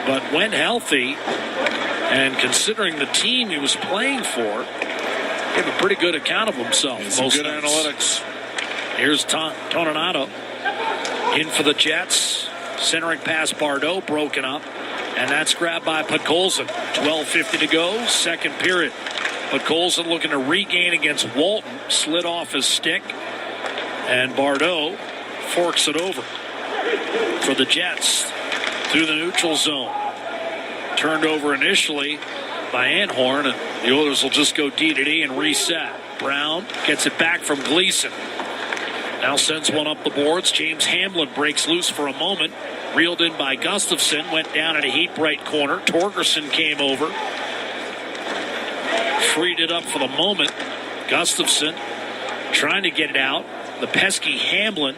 But when healthy, and considering the team he was playing for, he gave a pretty good account of himself. Some good analytics. Here's Toninato in for the Jets. Centering past Bardot, broken up. And that's grabbed by Podkolzin. 12:50 to go, second period. Podkolzin looking to regain against Walton. Slid off his stick. And Bardot forks it over for the Jets through the neutral zone. Turned over initially by Anhorn, and the Oilers will just go D-to-D and reset. Brown gets it back from Gleason. Now sends one up the boards. James Hamlin breaks loose for a moment. Reeled in by Gustafson. Went down in a heap right corner. Torgerson came over. Freed it up for the moment. Gustafson trying to get it out. The pesky Hamlin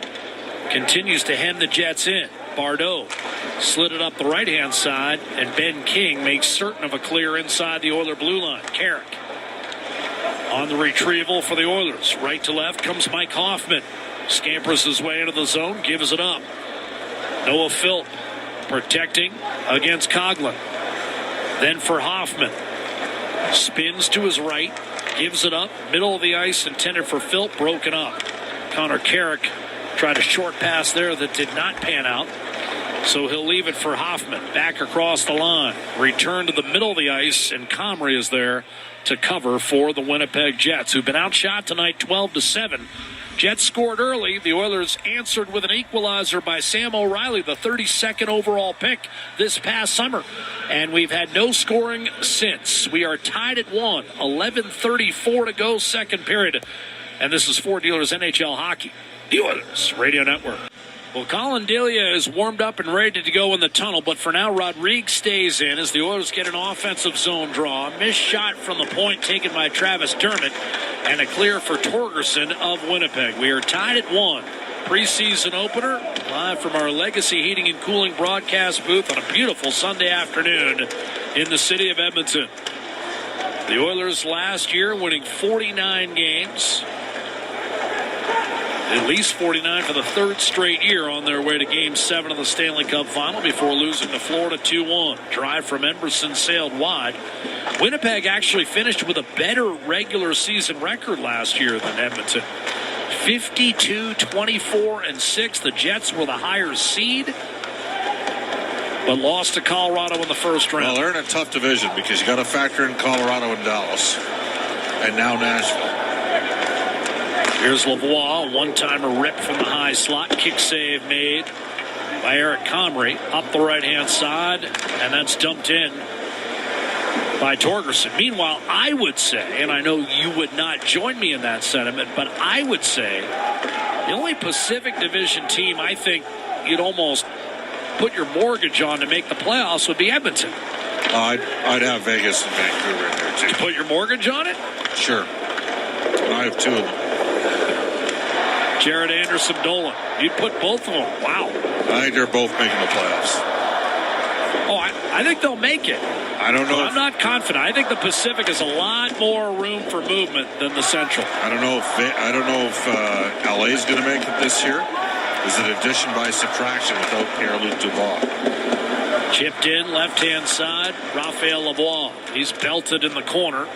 continues to hem the Jets in. Bardot slid it up the right-hand side, and Ben King makes certain of a clear inside the Oiler blue line. Carrick on the retrieval for the Oilers. Right to left comes Mike Hoffman. Scampers his way into the zone, gives it up. Noah Philp protecting against Coghlan. Then for Hoffman. Spins to his right, gives it up. Middle of the ice, intended for Philp, broken up. Connor Carrick tried a short pass there that did not pan out. So he'll leave it for Hoffman. Back across the line. Return to the middle of the ice, and Comrie is there to cover for the Winnipeg Jets, who've been outshot tonight 12-7. Jets scored early. The Oilers answered with an equalizer by Sam O'Reilly, the 32nd overall pick this past summer. And we've had no scoring since. We are tied at 1. 11:34 to go, second period. And this is Ford Dealers NHL Hockey, the Oilers Radio Network. Well, Colin Delia is warmed up and ready to go in the tunnel, but for now, Rodriguez stays in as the Oilers get an offensive zone draw. Missed shot from the point taken by Travis Dermott, and a clear for Torgerson of Winnipeg. We are tied at 1. Preseason opener, live from our Legacy Heating and Cooling broadcast booth on a beautiful Sunday afternoon in the city of Edmonton. The Oilers last year winning 49 games. At least 49 for the third straight year, on their way to Game 7 of the Stanley Cup Final before losing to Florida 2-1. Drive from Emberson sailed wide. Winnipeg actually finished with a better regular season record last year than Edmonton. 52-24-6. The Jets were the higher seed, but lost to Colorado in the first round. Well, they're in a tough division because you got to factor in Colorado and Dallas, and now Nashville. Here's Lavoie, one-timer ripped from the high slot. Kick save made by Eric Comrie up the right-hand side, and that's dumped in by Torgerson. Meanwhile, I would say, and I know you would not join me in that sentiment, but I would say the only Pacific Division team I think you'd almost put your mortgage on to make the playoffs would be Edmonton. I'd have Vegas and Vancouver in there, too. Did you put your mortgage on it? Sure. I have two of them. Jared Anderson Dolan. You'd put both of them. Wow. I think they're both making the playoffs. Oh, I think they'll make it. I don't know. I'm not confident. I think the Pacific has a lot more room for movement than the Central. I don't know if LA is going to make it this year. is an addition by subtraction without Pierre-Luc Dubois. Chipped in, left-hand side, Raphael Lavoie. He's belted in the corner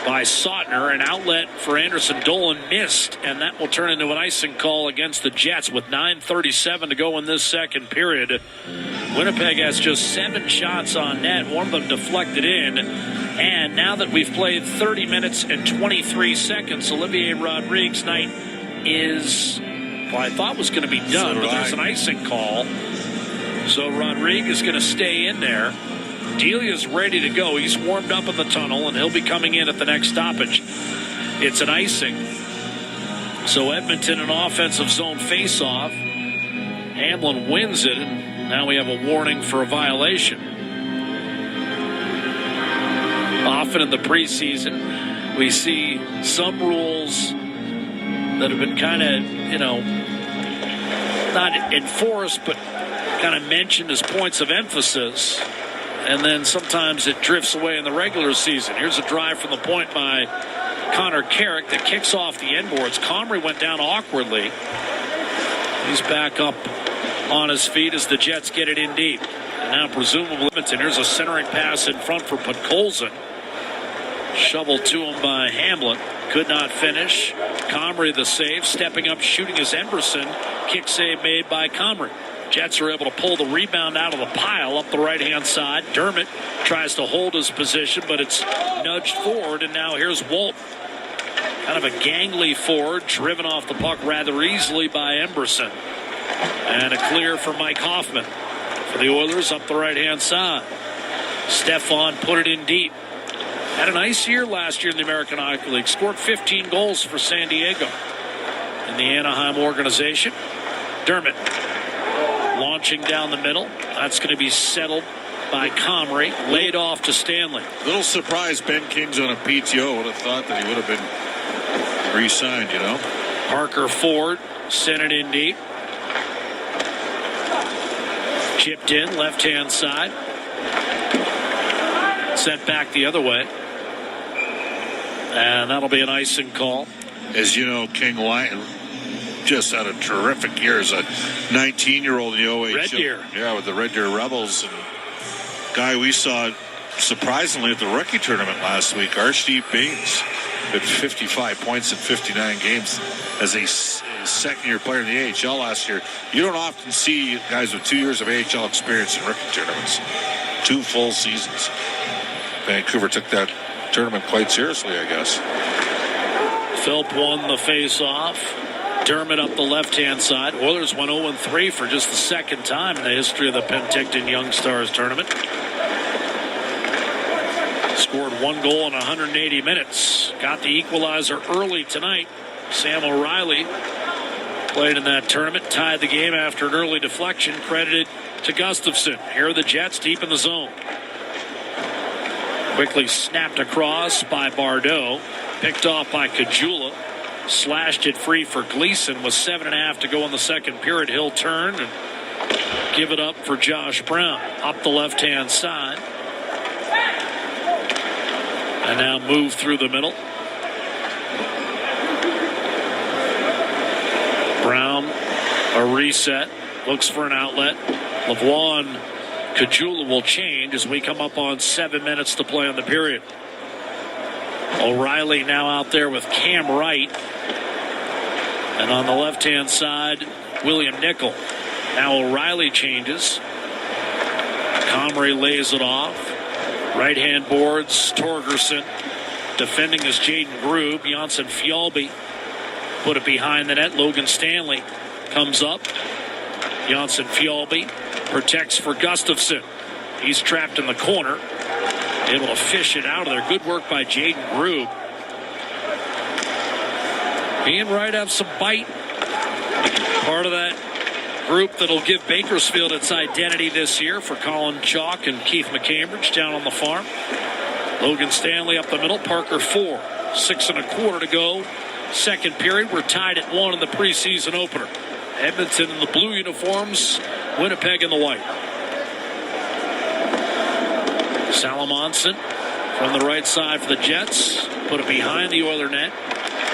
by Sautner. An outlet for Anderson Dolan missed, and that will turn into an icing call against the Jets with 9:37 to go in this second period. Winnipeg has just 7 shots on net, one of them deflected in. And now that we've played 30 minutes and 23 seconds, Olivier Rodriguez's night is, well, I thought was going to be done, but there's an icing call. So Rodriguez is going to stay in there. Delia's ready to go. He's warmed up in the tunnel, and he'll be coming in at the next stoppage. It's an icing. So Edmonton, an offensive zone face-off. Hamlin wins it, and now we have a warning for a violation. Often in the preseason, we see some rules that have been kind of, not enforced, but kind of mentioned as points of emphasis. And then sometimes it drifts away in the regular season. Here's a drive from the point by Connor Carrick that kicks off the end boards. Comrie went down awkwardly. He's back up on his feet as the Jets get it in deep. And now presumably Edmonton. Here's a centering pass in front for Podkolzin. Shoveled to him by Hamlin. Could not finish. Comrie the save. Stepping up, shooting is Emberson. Kick save made by Comrie. Jets are able to pull the rebound out of the pile up the right-hand side. Dermott tries to hold his position, but it's nudged forward, and now here's Walt. Kind of a gangly forward, driven off the puck rather easily by Emberson. And a clear for Mike Hoffman. For the Oilers up the right-hand side. Stefan put it in deep. Had a nice year last year in the American Hockey League. Scored 15 goals for San Diego in the Anaheim organization. Dermott launching down the middle. That's going to be settled by Comrie. Laid off to Stanley. Little surprised Ben King's on a PTO. Would have thought that he would have been re-signed, Parker Ford sent it in deep. Chipped in, left-hand side. Sent back the other way. And that'll be an icing call. As you know, King Lyon just had a terrific year as a 19-year-old in the OHL. Red Deer. Yeah, with the Red Deer Rebels. And guy we saw surprisingly at the rookie tournament last week, Archie Baines, with 55 points in 59 games as a second-year player in the AHL last year. You don't often see guys with 2 years of AHL experience in rookie tournaments. 2 full seasons. Vancouver took that tournament quite seriously, I guess. Philp won the face-off. Dermott up the left-hand side. Oilers went 0-3 for just the second time in the history of the Penticton Young Stars tournament. Scored 1 goal in 180 minutes. Got the equalizer early tonight. Sam O'Reilly played in that tournament. Tied the game after an early deflection. Credited to Gustafsson. Here are the Jets deep in the zone. Quickly snapped across by Bardot. Picked off by Kajula. Slashed it free for Gleason with 7.5 to go in the second period. He'll turn and give it up for Josh Brown. Up the left-hand side. And now move through the middle. Brown, a reset. Looks for an outlet. Lavoie and Kajula will change as we come up on 7 minutes to play in the period. O'Reilly now out there with Cam Wright. And on the left-hand side, William Nickel. Now O'Reilly changes. Comrie lays it off. Right-hand boards, Torgerson. Defending is Jaden Grube. Janssen Fjallby put it behind the net. Logan Stanley comes up. Janssen Fjallby protects for Gustafsson. He's trapped in the corner. Able to fish it out of there. Good work by Jaden Grube. He and Wright have some bite. Part of that group that'll give Bakersfield its identity this year for Colin Chalk and Keith McCambridge down on the farm. Logan Stanley up the middle. Parker 4. 6.25 to go. Second period. We're tied at 1 in the preseason opener. Edmonton in the blue uniforms. Winnipeg in the white. Salamonson from the right side for the Jets. Put it behind the Oiler net.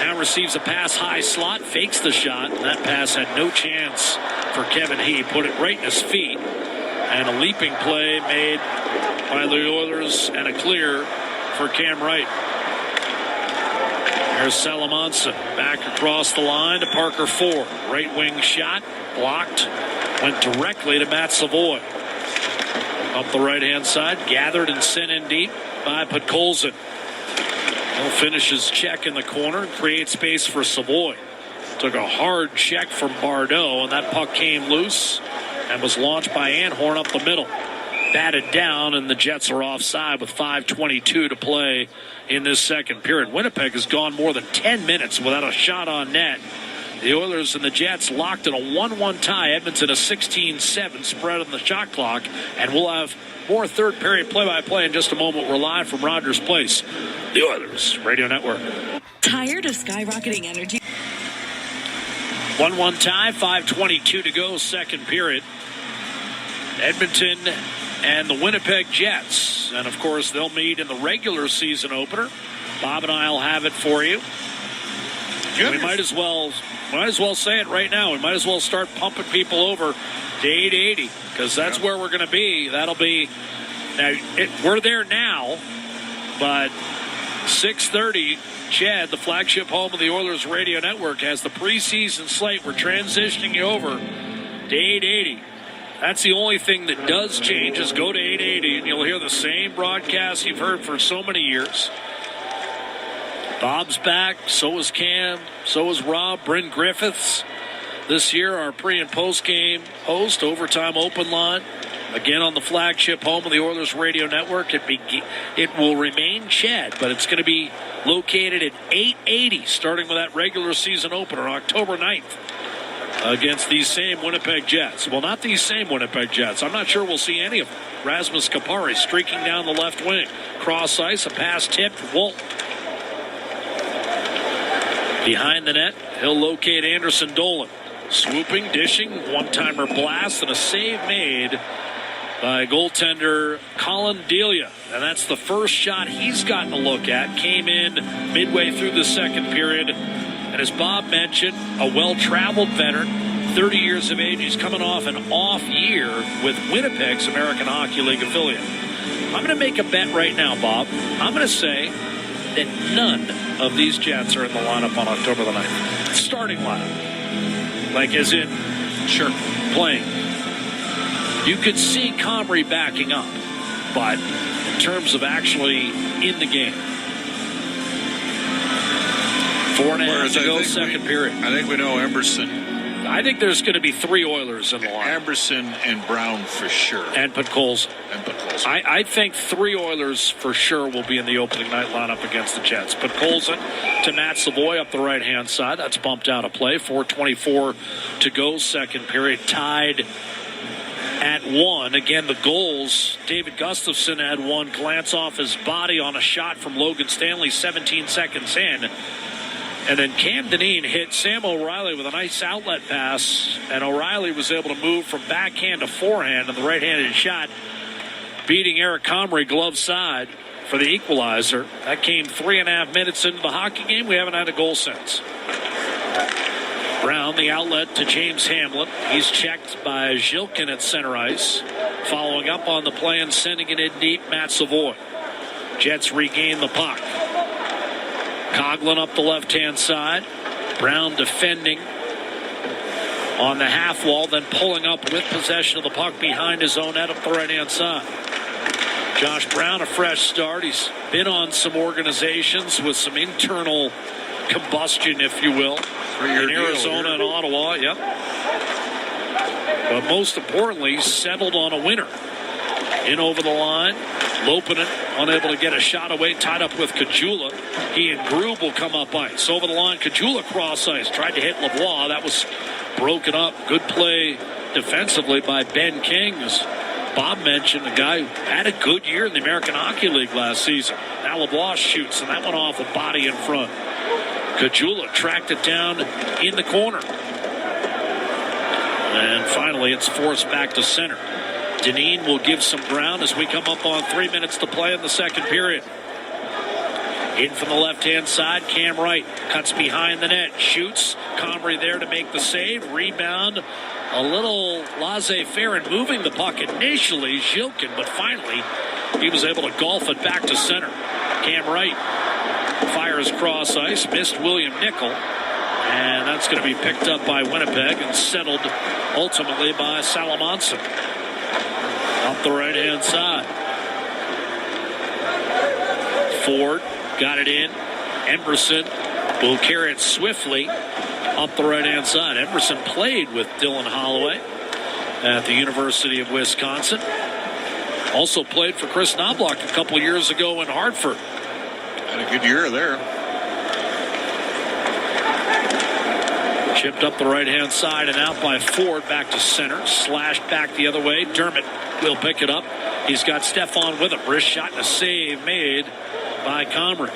Now receives a pass high slot, fakes the shot. And that pass had no chance for Kevin He. Put it right in his feet. And a leaping play made by the Oilers and a clear for Cam Wright. There's Salamanca back across the line to Parker Ford. Right wing shot, blocked, went directly to Matt Savoy. Up the right-hand side, gathered and sent in deep by Podkolzin. He'll finish his check in the corner and create space for Savoy. Took a hard check from Bardot, and that puck came loose and was launched by Anhorn up the middle. Batted down, and the Jets are offside with 5:22 to play in this second period. Winnipeg has gone more than 10 minutes without a shot on net. The Oilers and the Jets locked in a 1-1 tie. Edmonton a 16-7 spread on the shot clock, and we'll have more third period play-by-play in just a moment. We're live from Rogers Place, the Oilers Radio Network. Tired of skyrocketing energy? 1-1 tie, 5:22 to go, second period. Edmonton and the Winnipeg Jets. And, of course, they'll meet in the regular season opener. Bob and I will have it for you. We might as well say it right now. We might as well start pumping people over to 880 because that's where we're going to be. That'll be we're there now, but 6:30. Chad, the flagship home of the Oilers Radio Network, has the preseason slate. We're transitioning you over to 880. That's the only thing that does change is go to 880 and you'll hear the same broadcast you've heard for so many years. Bob's back, so is Cam, so is Rob, Bryn Griffiths. This year, our pre- and post-game host, Overtime Open Line. Again, on the flagship home of the Oilers Radio Network. It will remain Chad, but it's going to be located at 880, starting with that regular season opener, October 9th, against these same Winnipeg Jets. Well, not these same Winnipeg Jets. I'm not sure we'll see any of them. Rasmus Kapari streaking down the left wing. Cross ice, a pass tipped, Wolt. Behind the net, he'll locate Anderson Dolan. Swooping, dishing, one-timer blast, and a save made by goaltender Colin Delia. And that's the first shot he's gotten a look at. Came in midway through the second period. And as Bob mentioned, a well-traveled veteran, 30 years of age. He's coming off an off year with Winnipeg's American Hockey League affiliate. I'm going to make a bet right now, Bob. I'm going to say that none of these Jets are in the lineup on October the 9th. Starting lineup. Like as in, sure, playing. You could see Comrie backing up, but in terms of actually in the game. 4.5 to go, second period. I think we know Emerson. I think there's going to be 3 Oilers in the line. Emerson and Brown for sure. And Podkolzin. I think 3 Oilers for sure will be in the opening night lineup against the Jets. Podkolzin to Matt Savoy up the right-hand side. That's bumped out of play. 4:24 to go, second period. Tied at 1. Again, the goals. David Gustafson had one glance off his body on a shot from Logan Stanley 17 seconds in. And then Cam Dineen hit Sam O'Reilly with a nice outlet pass, and O'Reilly was able to move from backhand to forehand on the right-handed shot, beating Eric Comrie glove side for the equalizer. That came 3.5 minutes into the hockey game. We haven't had a goal since. Brown, the outlet to James Hamlin. He's checked by Zhilkin at center ice. Following up on the play and sending it in deep, Matt Savoy. Jets regain the puck. Coughlin up the left-hand side. Brown defending on the half wall, then pulling up with possession of the puck behind his own net up the right-hand side. Josh Brown, a fresh start. He's been on some organizations with some internal combustion, if you will, in Arizona and Ottawa. Yep. But most importantly, he's settled on a winner. In over the line. Lopinen unable to get a shot away, tied up with Kajula. He and Grube will come up ice. Over the line, Kajula cross ice. Tried to hit Lavoie. That was broken up. Good play defensively by Ben King. As Bob mentioned, the guy who had a good year in the American Hockey League last season. Now Lavoie shoots, and that went off a body in front. Kajula tracked it down in the corner. And finally, it's forced back to center. Dineen will give some ground as we come up on 3 minutes to play in the second period. In from the left-hand side, Cam Wright cuts behind the net, shoots. Comrie there to make the save. Rebound, a little laissez-faire in moving the puck initially, Zhilkin, but finally he was able to golf it back to center. Cam Wright fires cross ice, missed William Nickel, and that's going to be picked up by Winnipeg and settled ultimately by Salamonson. Up the right-hand side. Ford got it in. Emerson will carry it swiftly up the right-hand side. Emerson played with Dylan Holloway at the University of Wisconsin. Also played for Chris Knobloch a couple years ago in Hartford. Had a good year there. Chipped up the right-hand side and out by Ford back to center. Slashed back the other way. Dermott will pick it up. He's got Stefan with him. Wrist shot and a save made by Comrie.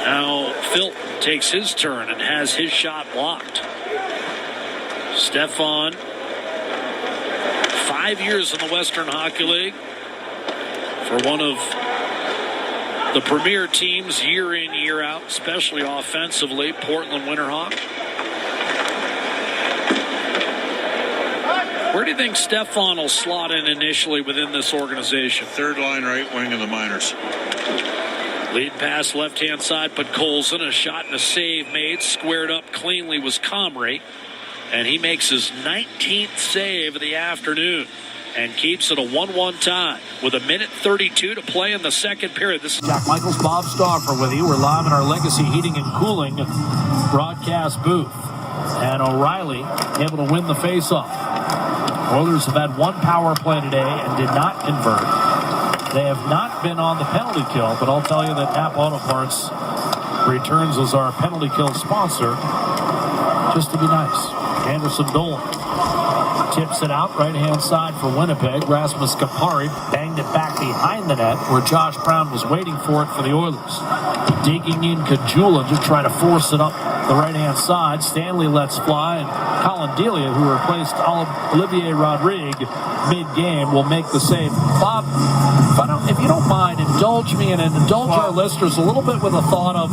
Now Phil takes his turn and has his shot blocked. Stefan, 5 years in the Western Hockey League for one of the premier teams year in, year out, especially offensively, Portland Winterhawk. Where do you think Stefan will slot in initially within this organization? Third line right wing in the minors. Lead pass left-hand side, but Colson, a shot and a save made. Squared up cleanly was Comrie. And he makes his 19th save of the afternoon and keeps it a 1-1 tie with 1:32 to play in the second period. This is Jack Michaels, Bob Stauffer with you. We're live in our Legacy Heating and Cooling broadcast booth. And O'Reilly able to win the faceoff. Oilers have had one power play today and did not convert. They have not been on the penalty kill, but I'll tell you that Napa Auto Parts returns as our penalty kill sponsor, just to be nice. Anderson Dolan tips it out right-hand side for Winnipeg. Rasmus Kapari banged it back behind the net where Josh Brown was waiting for it for the Oilers. Digging in Kajula to try to force it up the right-hand side. Stanley lets fly, and Colin Delia, who replaced Olivier Rodrigue mid-game, will make the save. Bob, if you don't mind, indulge me and indulge our listeners a little bit with a thought of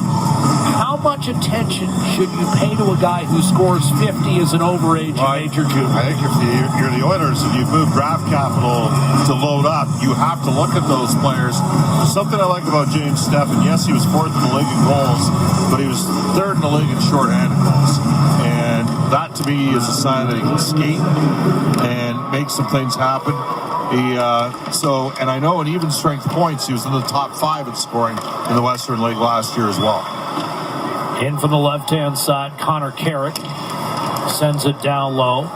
how much attention should you pay to a guy who scores 50 as an overage major junior? I think if you're the Oilers and you've moved draft capital to load up, you have to look at those players. There's something I like about James Steffen. Yes, he was fourth in the league in goals, but he was third in the league in shorthanded goals. And that to me is a sign that he can skate and make some things happen. And I know in even strength points, he was in the top 5 in scoring in the Western League last year as well. In from the left-hand side, Connor Carrick sends it down low.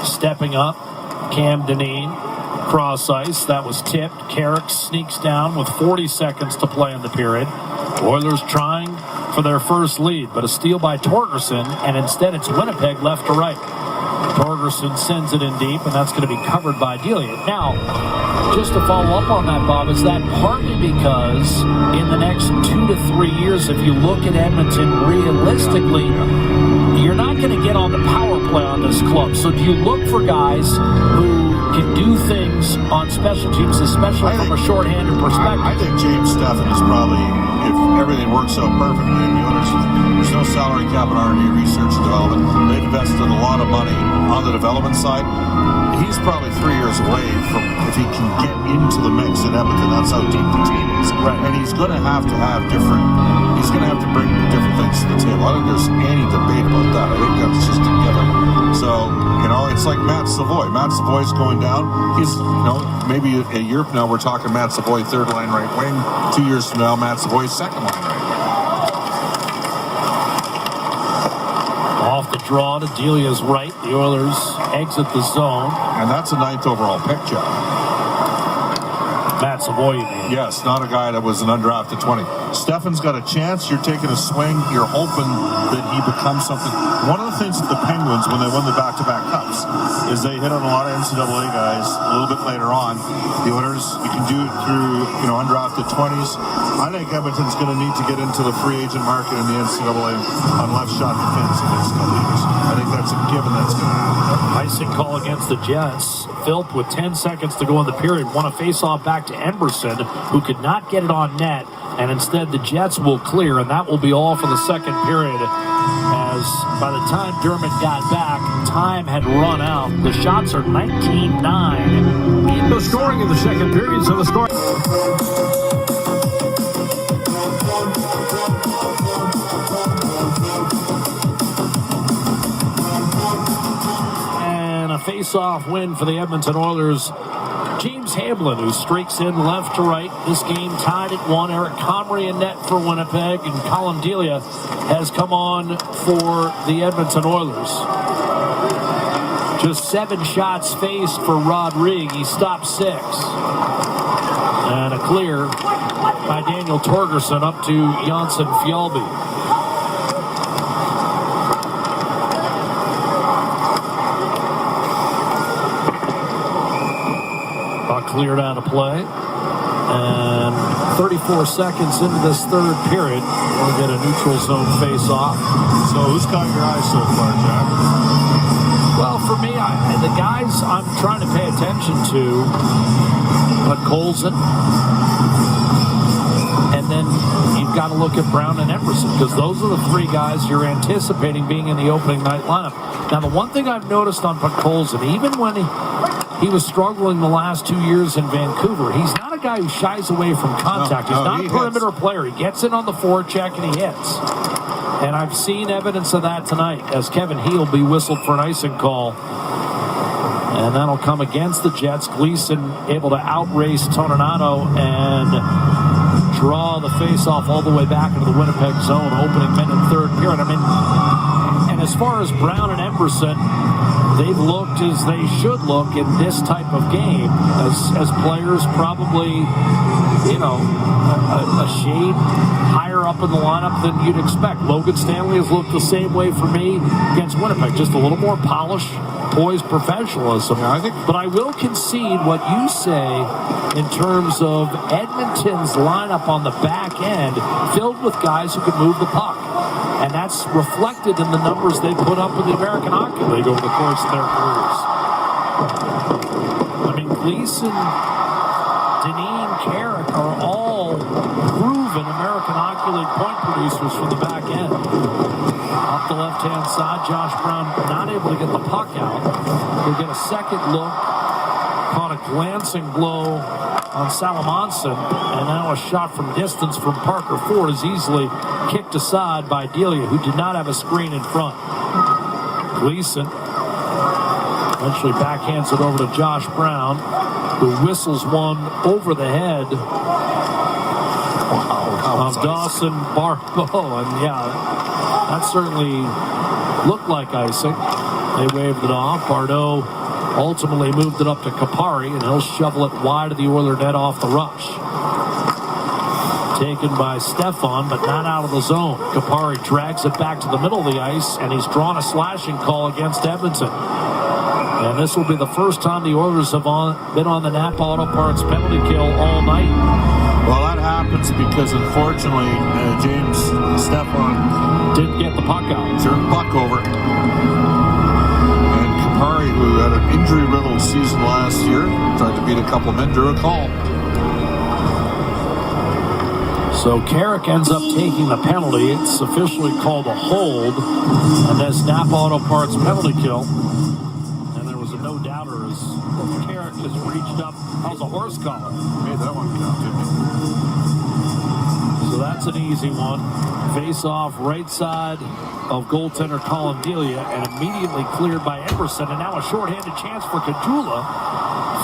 Stepping up, Cam Dineen, cross ice. That was tipped. Carrick sneaks down with 40 seconds to play in the period. Oilers trying for their first lead, but a steal by Torgerson, and instead it's Winnipeg left to right. Torgerson sends it in deep, and that's going to be covered by Delia. Now, just to follow up on that, Bob, is that partly because in the next 2 to 3 years, if you look at Edmonton realistically, you're not going to get on the power play on this club. So do you look for guys who can do things on special teams, especially from a shorthanded perspective? I think James Steffen is probably, if everything works out perfectly, and the Oilers, there's no salary cap in R&D, research and development. They've invested a lot of money on the development side. He's probably 3 years away from, if he can get into the mix in Edmonton, that's how deep the team is. Right. And he's going to have to bring different things to the table. I don't think there's any debate about that. I think that's just a given. So, it's like Matt Savoy. Matt Savoy's going down. He's, maybe a year from now we're talking Matt Savoy third line right wing. 2 years from now, Matt Savoy second line right wing. Off the draw to Delia's right. The Oilers exit the zone. And that's a 9th overall pick, Jeff. Matt Savoy, you mean? Yes, not a guy that was an undrafted 20. Steffen's got a chance. You're taking a swing. You're hoping that he becomes something. One of the things that the Penguins, when they won the back-to-back cups, is they hit on a lot of NCAA guys a little bit later on. The Oilers, you can do it through, undrafted 20s. I think Edmonton's going to need to get into the free agent market in the NCAA on left shot defense in the next couple of years. I think that's a given that's going to happen. Icing call against the Jets. Philp with 10 seconds to go in the period won a face-off back to Emberson, who could not get it on net. and instead the Jets will clear, and that will be all for the second period, as by the time Dermott got back, time had run out. The shots are 19-9. No scoring in the second period, so the score... A face-off win for the Edmonton Oilers. James Hamblin, who streaks in left to right. This game tied at 1. Eric Comrie in net for Winnipeg, and Colin Delia has come on for the Edmonton Oilers. Just 7 shots faced for Rodrigue. He stopped 6. And a clear by Daniel Torgerson up to Janssen Fjallby. Cleared out of play, and 34 seconds into this third period, we'll get a neutral zone face-off. So who's caught your eye so far, Jack? Well, for me, the guys I'm trying to pay attention to, Colson, and then you've got to look at Brown and Emerson, because those are the 3 guys you're anticipating being in the opening night lineup. Now, the one thing I've noticed on Colson, even when he was struggling the last 2 years in Vancouver, he's not a guy who shies away from contact. He's not a perimeter player. He gets in on the forecheck and he hits. And I've seen evidence of that tonight as Kevin Heel be whistled for an icing call. And that'll come against the Jets. Gleason able to outrace Toninato and draw the face-off all the way back into the Winnipeg zone, opening minute, third period. I mean, and as far as Brown and Emerson, they've looked as they should look in this type of game as players probably, a shade higher up in the lineup than you'd expect. Logan Stanley has looked the same way for me against Winnipeg, just a little more polished, poised professionalism. Yeah, but I will concede what you say in terms of Edmonton's lineup on the back end, filled with guys who can move the puck. And that's reflected in the numbers they put up in the American Hockey League over the course of their careers. I mean, Gleason, Dineen, Carrick are all proven American Hockey League point producers from the back end. Up the left-hand side, Josh Brown not able to get the puck out. He'll get a second look. Caught a glancing blow on Salamonson, and now a shot from distance from Parker Ford is easily kicked aside by Delia, who did not have a screen in front. Gleason eventually backhands it over to Josh Brown, who whistles one over the head of Dawson Barbeau, and that certainly looked like icing. They waved it off. Barbeau ultimately moved it up to Kapari, and he'll shovel it wide of the Oiler net off the rush. Taken by Stefan, but not out of the zone. Kapari drags it back to the middle of the ice, and he's drawn a slashing call against Edmonton. And this will be the first time the Oilers have been on the Napa Auto Parts penalty kill all night. Well, that happens because, unfortunately, James Stefan didn't get the puck out. Turned the puck over. Kapari, who had an injury-riddled season last year, tried to beat a couple men, drew a call. So Carrick ends up taking the penalty. It's officially called a hold, and this Napa Auto Parts penalty kill. And there was a no-doubter as Carrick just reached up. How's a horse collar? Made that one count, didn't he? So that's an easy one. Face off right side of goaltender Colin Delia, and immediately cleared by Emerson, and now a shorthanded chance for Kajula.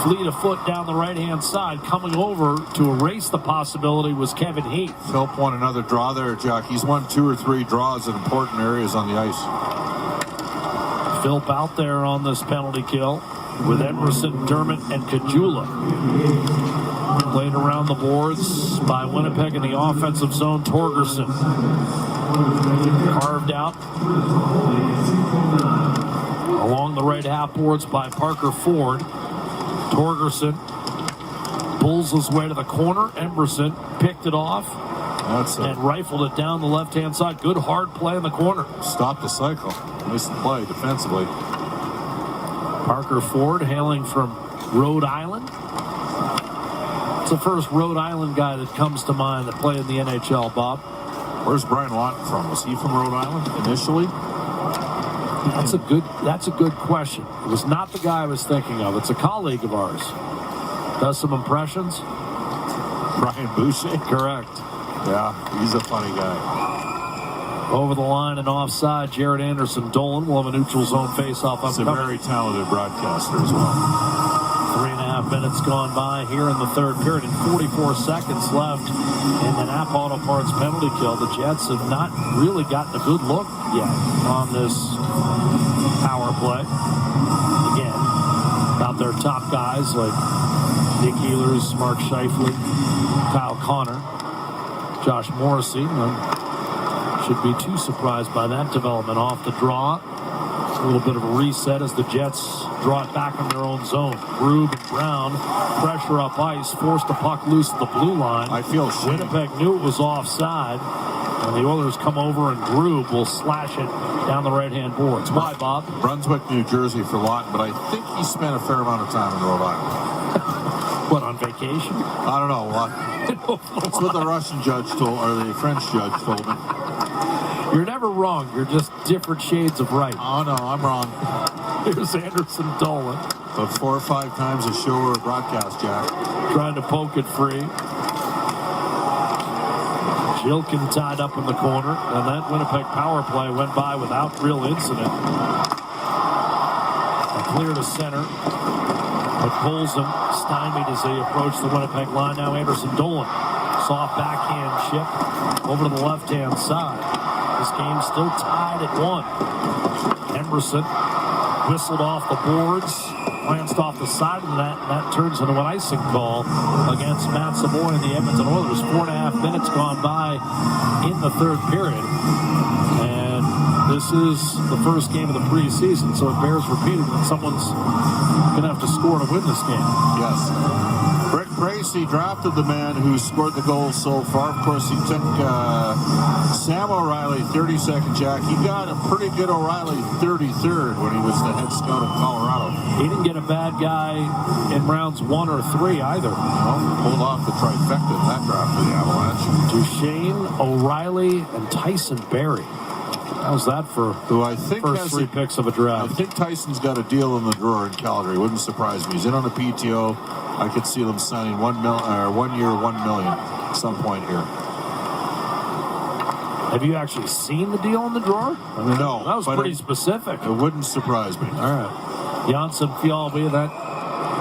Fleet of foot down the right-hand side. Coming over to erase the possibility was Kevin Heath. Philp won another draw there, Jack. He's won 2 or 3 draws in important areas on the ice. Philp out there on this penalty kill with Emerson, Dermott, and Kajula. Played around the boards by Winnipeg in the offensive zone. Torgerson carved out along the right half boards by Parker Ford. Torgerson pulls his way to the corner. Emerson picked it off and rifled it down the left-hand side. Good hard play in the corner. Stopped the cycle. Nice play defensively. Parker Ford, hailing from Rhode Island, It's the first Rhode Island guy that comes to mind that played in the NHL, Bob. Where's Brian Lawton from? Was he from Rhode Island initially? That's a good question. It was not the guy I was thinking of. It's a colleague of ours. Does some impressions? Brian Boucher? Correct. Yeah, he's a funny guy. Over the line and offside, Jared Anderson Dolan will have a neutral zone faceoff He's a upcoming. very talented broadcaster as well. 3.5 minutes gone by here in the third period and 44 seconds left in the Napa Auto Parts penalty kill. The Jets have not really gotten a good look yet on this power play. Again, about their top guys like Nick Ehlers, Mark Scheifele, Kyle Connor, Josh Morrissey. Should be too surprised by that development off the draw. A little bit of a reset as the Jets draw it back in their own zone. Grube and Brown, pressure up ice, forced the puck loose at the blue line. I feel Winnipeg knew it was offside, and the Oilers come over and Grube will slash it down the right-hand boards. Why, Bob? Brunswick, New Jersey for Lawton, but I think he spent a fair amount of time in Rhode Island. What, on vacation? I don't know. That's what the Russian judge told, or the French judge told me. You're never wrong. You're just different shades of right. Oh, no, I'm wrong. Here's Anderson Dolan. But 4 or 5 times a show or a broadcast, Jack. Trying to poke it free. Jilkin tied up in the corner, and that Winnipeg power play went by without real incident. A clear to center. But Colson stymied as they approach the Winnipeg line. Now Anderson Dolan. Soft backhand chip over to the left-hand side. This game still tied at 1. Emerson whistled off the boards, glanced off the side of the net, and that turns into an icing call against Matt Savoy and the Edmonton Oilers. 4.5 minutes gone by in the third period. And this is the first game of the preseason, so it bears repeating that someone's going to have to score to win this game. Yes. Rick Bracey drafted the man who scored the goals so far. Of course, he took Sam O'Reilly 32nd, Jack. He got a pretty good O'Reilly 33rd when he was the head scout of Colorado. He didn't get a bad guy in rounds 1 or 3 either. Well, pulled off the trifecta in that draft for the Avalanche. Duchesne, O'Reilly, and Tyson Barrie. How's that for who I think first 3 picks of a draft? I think Tyson's got a deal in the drawer in Calgary. Wouldn't surprise me. He's in on a PTO. I could see them signing 1 year, $1 million at some point here. Have you actually seen the deal in the drawer? I mean, no. That was pretty specific. It wouldn't surprise me. All right. Janssen Fjallby, that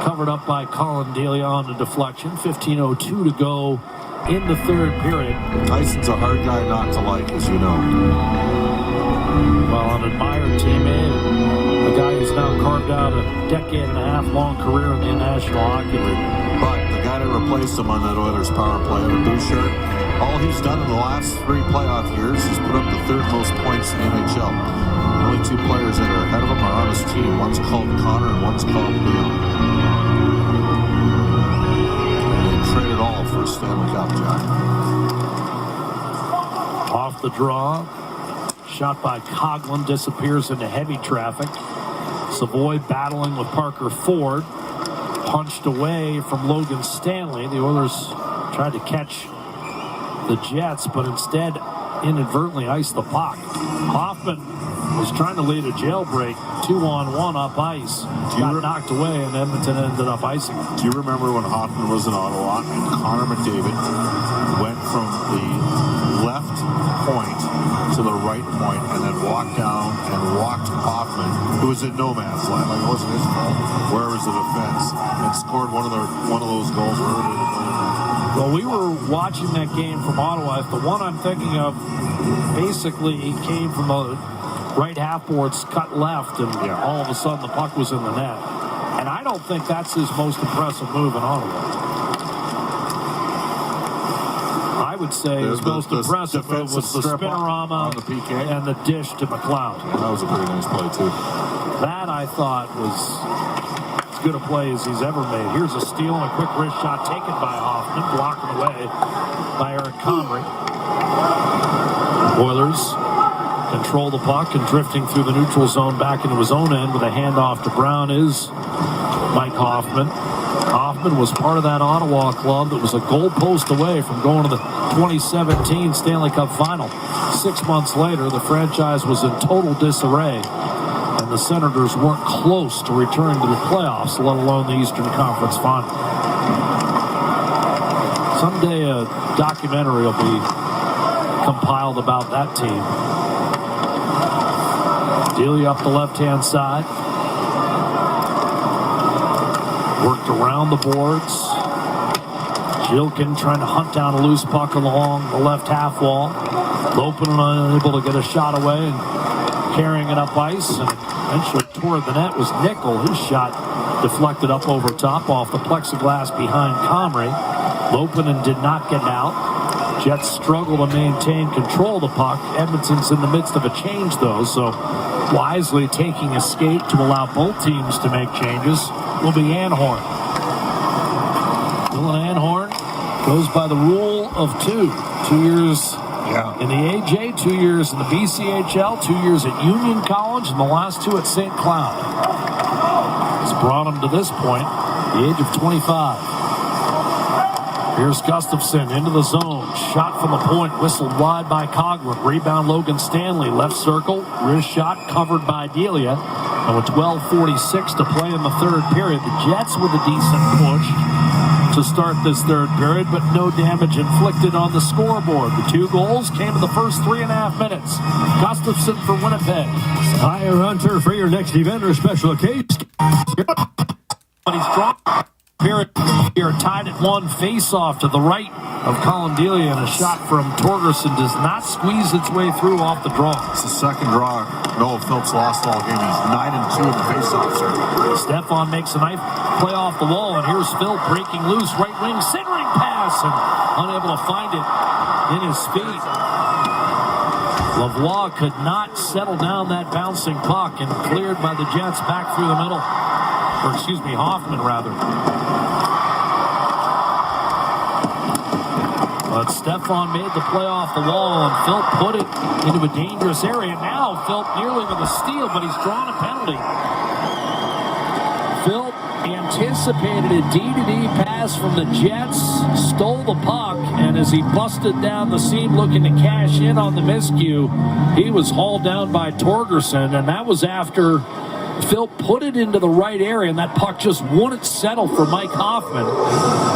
covered up by Colin Delia on the deflection. 15:02 to go in the third period. Tyson's a hard guy not to like, as you know. Well, an admired teammate, a guy who's now carved out a decade-and-a-half long career in the National Hockey League. But the guy that replaced him on that Oilers power play, Boucher, all he's done in the last 3 playoff years is put up the 3rd most points in the NHL. The only 2 players that are ahead of him are on his team. One's called Connor and one's called Leon. And they traded all for a Stanley Cup, Jack. Off the draw. Shot by Coughlin, disappears into heavy traffic. Savoy battling with Parker Ford. Punched away from Logan Stanley. The Oilers tried to catch the Jets, but instead inadvertently iced the puck. Hoffman was trying to lead a jailbreak, 2-on-1 up ice. Got knocked away, and Edmonton ended up icing. Do you remember when Hoffman was in Ottawa and Connor McDavid went from the left point to the right point and then walked down and walked Hoffman, who was in no man's land, like it wasn't his fault, where was the defense, and scored one of those goals early. Well, we were watching that game from Ottawa. The one I'm thinking of basically came from the right half boards, cut left, and all of a sudden the puck was in the net. And I don't think that's his most impressive move in Ottawa. I would say his most impressive move was the spinorama on the PK and the dish to McLeod. Yeah, that was a pretty nice play, too. That, I thought, was as good a play as he's ever made. Here's a steal and a quick wrist shot taken by Hoffman, blocking away by Eric Comrie. Oilers control the puck, and drifting through the neutral zone back into his own end with a handoff to Brown is Mike Hoffman. Hoffman was part of that Ottawa club that was a goalpost away from going to the 2017 Stanley Cup Final. 6 months later, the franchise was in total disarray, and the Senators weren't close to returning to the playoffs, let alone the Eastern Conference Final. Someday a documentary will be compiled about that team. Delia up the left-hand side. Worked around the boards. Jilkin trying to hunt down a loose puck along the left half wall. Lopin unable to get a shot away and carrying it up ice, and eventually toward the net was Nickel. His shot deflected up over top off the plexiglass behind Comrie. Lopin did not get out. Jets struggle to maintain control of the puck. Edmonton's in the midst of a change, though, so wisely taking a skate to allow both teams to make changes will be Anhorn. Dylan Anhorn goes by the rule of 2. 2 years in the AJ, 2 years in the BCHL, 2 years at Union College, and the last 2 at St. Cloud. It's brought him to this point, the age of 25. Here's Gustafson into the zone. Shot from the point, whistled wide by Coghlan. Rebound Logan Stanley, left circle. Wrist shot covered by Delia. And with 12:46 to play in the third period, the Jets with a decent push to start this third period, but no damage inflicted on the scoreboard. The 2 goals came in the first 3.5 minutes. Gustafson for Winnipeg. Hire Hunter for your next event or special occasion. But he's drawn. Here tied at 1, face-off to the right of Colin Delia, and a shot from Torgerson does not squeeze its way through off the draw. It's the second draw Noah Phillips lost all game. He's 9-2 in the face-offs. Stefan makes a nice play off the wall, and here's Phil breaking loose, right wing centering pass, and unable to find it in his feet. Lavoie could not settle down that bouncing puck, and cleared by the Jets back through the middle. Or excuse me, Hoffman rather. But Stefan made the play off the wall, and Phil put it into a dangerous area. Now Phil nearly with a steal, but he's drawn a penalty. Phil anticipated a D-to-D pass from the Jets, stole the puck, and as he busted down the seam looking to cash in on the miscue, he was hauled down by Torgerson, and that was after Phil put it into the right area, and that puck just wouldn't settle for Mike Hoffman.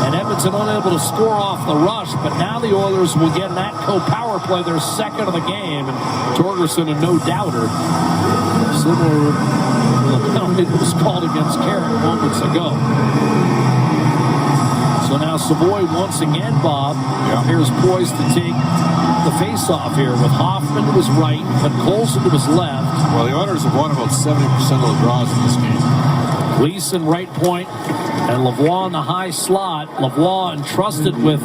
And Edmonton unable to score off the rush, but now the Oilers will get an Atco power play, their second of the game, and Torgerson a no-doubter. Similar to the penalty that was called against Carrick moments ago. So now Savoy once again, Bob, appears poised to take the face-off here with Hoffman to his right, but Colson to his left. Well, the Oilers have won about 70% of the draws in this game. Gleason right point, and Lavoie in the high slot. Lavoie entrusted with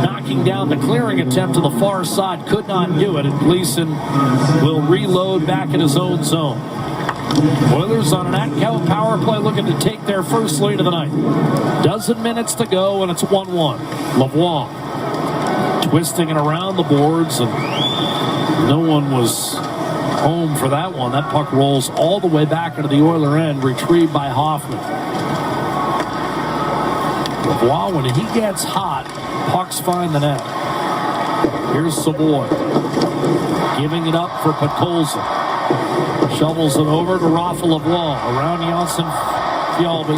knocking down the clearing attempt to the far side, could not do it, and Gleason will reload back in his own zone. Oilers on an Atco power play looking to take their first lead of the night. Dozen minutes to go, and it's 1-1. Lavoie twisting it around the boards, and no one was home for that one. That puck rolls all the way back into the Oiler end, retrieved by Hoffman. Lavoie, when he gets hot, pucks find the net. Here's Savoy giving it up for Podkolzin. Shovels it over to Rafa Lavoie. Around Janssen Fjallby.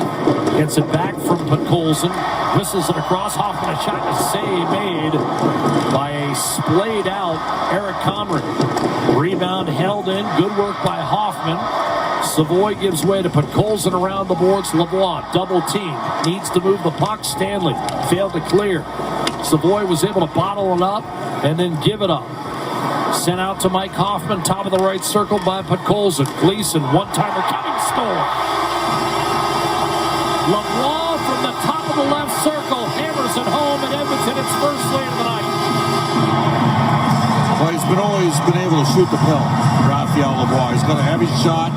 Gets it back from Podkolzin. Whistles it across. Hoffman, a shot, a save made by a splayed out Eric Comrie. Rebound held in. Good work by Hoffman. Savoy gives way to Podkolzin around the boards. Lavoie, double team. Needs to move the puck. Stanley failed to clear. Savoy was able to bottle it up and then give it up. Sent out to Mike Hoffman, top of the right circle by Podkolzin. Gleason, one-timer coming, score. Lavoie from the top of the left circle hammers it home at Edmonton, its first lead of the night. Well, he's always been able to shoot the pill, Raphael Lavoie. He's got a heavy shot.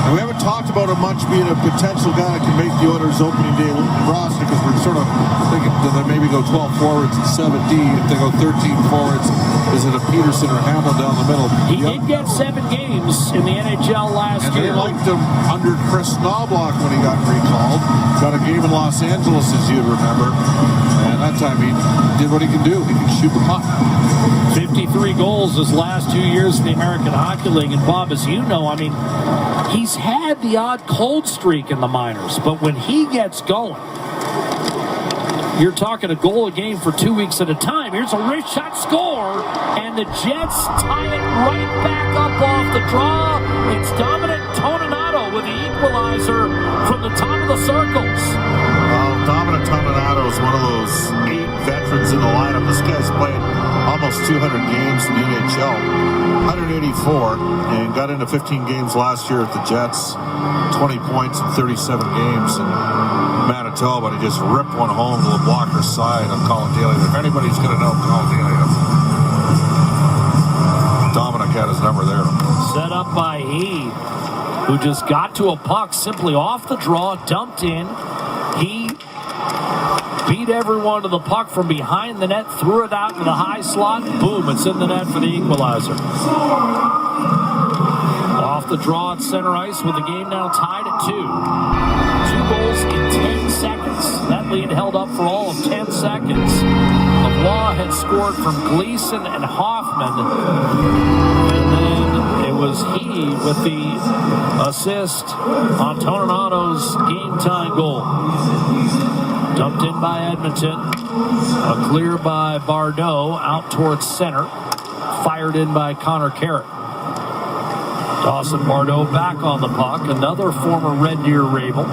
And we haven't talked about him much being a potential guy that can make the Oilers opening day roster, because we're sort of thinking, do they maybe go 12 forwards and 7D? If they go 13 forwards, is it a Peterson or Hamill down the middle? He did get 7 games in the NHL last year. And they liked him under Chris Knobloch when he got recalled. Got a game in Los Angeles, as you remember. And that time he did what he can do. He can shoot the puck. 53 goals his last 2 years in the American Hockey League. And Bob, as you know, I mean, he's had the odd cold streak in the minors. But when he gets going, you're talking a goal a game for 2 weeks at a time. Here's a wrist shot score, and the Jets tie it right back up off the draw. It's Dominic Toninato with the equalizer from the top of the circles. Well, Dominic Toninato is one of those 8 veterans in the lineup. This guy's played almost 200 games in the NHL, 184, and got into 15 games last year at the Jets, 20 points in 37 games in Manitoba, and he just ripped one home to the blocker's side on Colin Daly. If anybody's going to know Colin Daly, Dominic had his number there. Set up by He, who just got to a puck simply off the draw, dumped in. He beat everyone to the puck from behind the net, threw it out to the high slot. Boom, it's in the net for the equalizer. Off the draw at center ice with the game now tied at 2. 2 goals in 10 seconds. That lead held up for all of 10 seconds. Lavoie had scored from Gleason and Hoffman. And then it was He with the assist on Toninato's game-time goal. Dumped in by Edmonton. A clear by Bardot out towards center. Fired in by Connor Carrick. Dawson Bardot back on the puck. Another former Red Deer Rabel.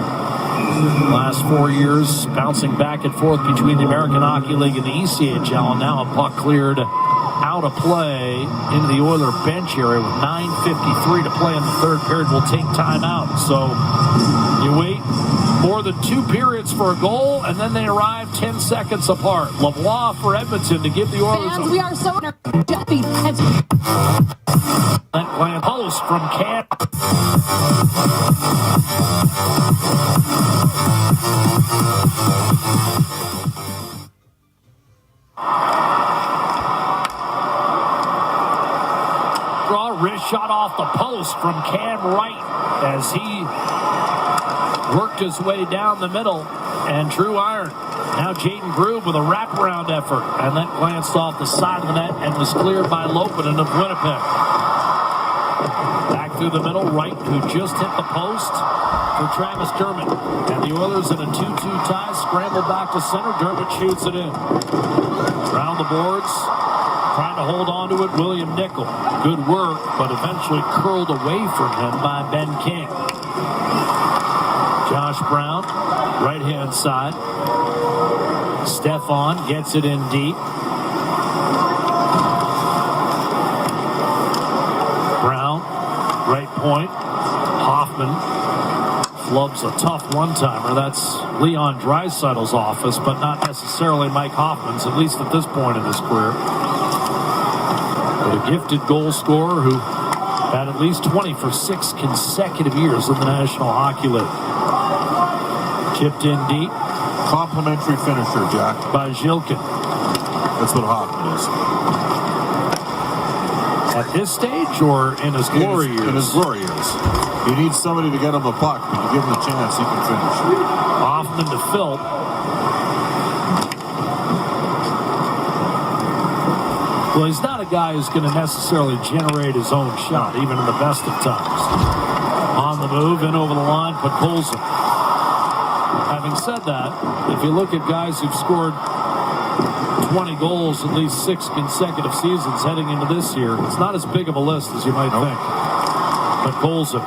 Last 4 years bouncing back and forth between the American Hockey League and the ECHL. And now a puck cleared out of play into the Oiler bench area with 9:53 to play in the third period. Will take time out. So you wait more than 2 periods for a goal, and then they arrive 10 seconds apart. Lavoie for Edmonton to give the Oilers. Fans, we are so jumping. That post from Cam. Draw wrist shot off the post from Cam Wright as he worked his way down the middle, and Drew Iron. Now Jaden Grube with a wraparound effort, and then glanced off the side of the net and was cleared by Lopinen of Winnipeg. Back through the middle, Wright, who just hit the post for Travis Dermott. And the Oilers in a 2-2 tie, scramble back to center. Dermott shoots it in. Around the boards, trying to hold on to it, William Nickel. Good work, but eventually curled away from him by Ben King. Josh Brown, right-hand side. Stefan gets it in deep. Brown, right point. Hoffman flubs a tough one-timer. That's Leon Draisaitl's office, but not necessarily Mike Hoffman's, at least at this point in his career. But a gifted goal scorer who had at least 20 for 6 consecutive years in the National Hockey League. Chipped in deep. Complimentary finisher, Jack. By Zhilkin. That's what Hoffman is. At this stage or in his glory years? In his glory years. You need somebody to get him the puck, but you give him a chance, he can finish. Hoffman to Phil. Well, he's not a guy who's going to necessarily generate his own shot, even in the best of times. On the move, in over the line, Podkolzin. Having said that, if you look at guys who've scored 20 goals at least 6 consecutive seasons heading into this year, it's not as big of a list as you might think. Podkolzin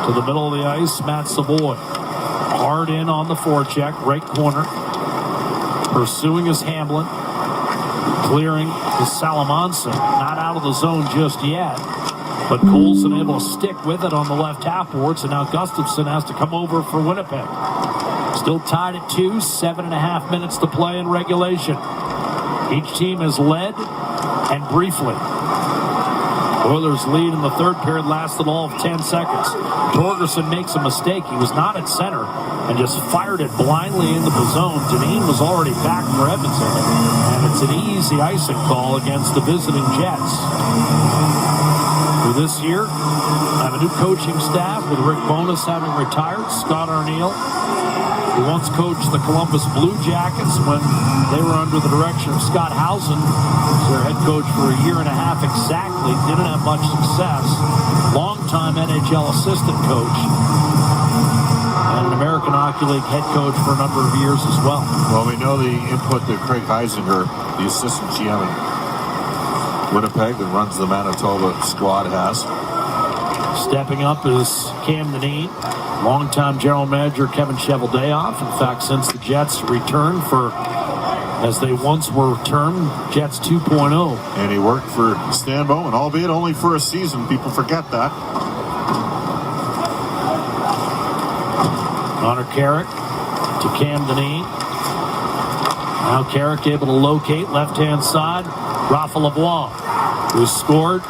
to the middle of the ice, Matt Savoy. Hard in on the forecheck, right corner. Pursuing is Hamblin. Clearing is Salamanca. Not out of the zone just yet. But Coulson able to stick with it on the left half boards, and now Gustafsson has to come over for Winnipeg. Still tied at 2, 7.5 minutes to play in regulation. Each team has led, and briefly. Oilers' lead in the third period lasted all of 10 seconds. Torgerson makes a mistake. He was not at center and just fired it blindly into the zone. Dineen was already back for Edmonton, and it's an easy icing call against the visiting Jets. For this year, I have a new coaching staff with Rick Bowness having retired, Scott Arneal, who once coached the Columbus Blue Jackets when they were under the direction of Scott Housen, their head coach for a year and a half exactly. Didn't have much success. Longtime NHL assistant coach and an American Hockey League head coach for a number of years as well. Well, we know the input that Craig Heisinger, the assistant GM in Winnipeg that runs the Manitoba squad, has. Stepping up is Cam Dineen. Longtime general manager Kevin Cheveldayoff. In fact, since the Jets returned for, as they once were termed, Jets 2.0. And he worked for Stan Bowman, albeit only for a season. People forget that. Connor Carrick to Cam Dineen. Now Carrick able to locate left-hand side. Rafa Lavoie, who scored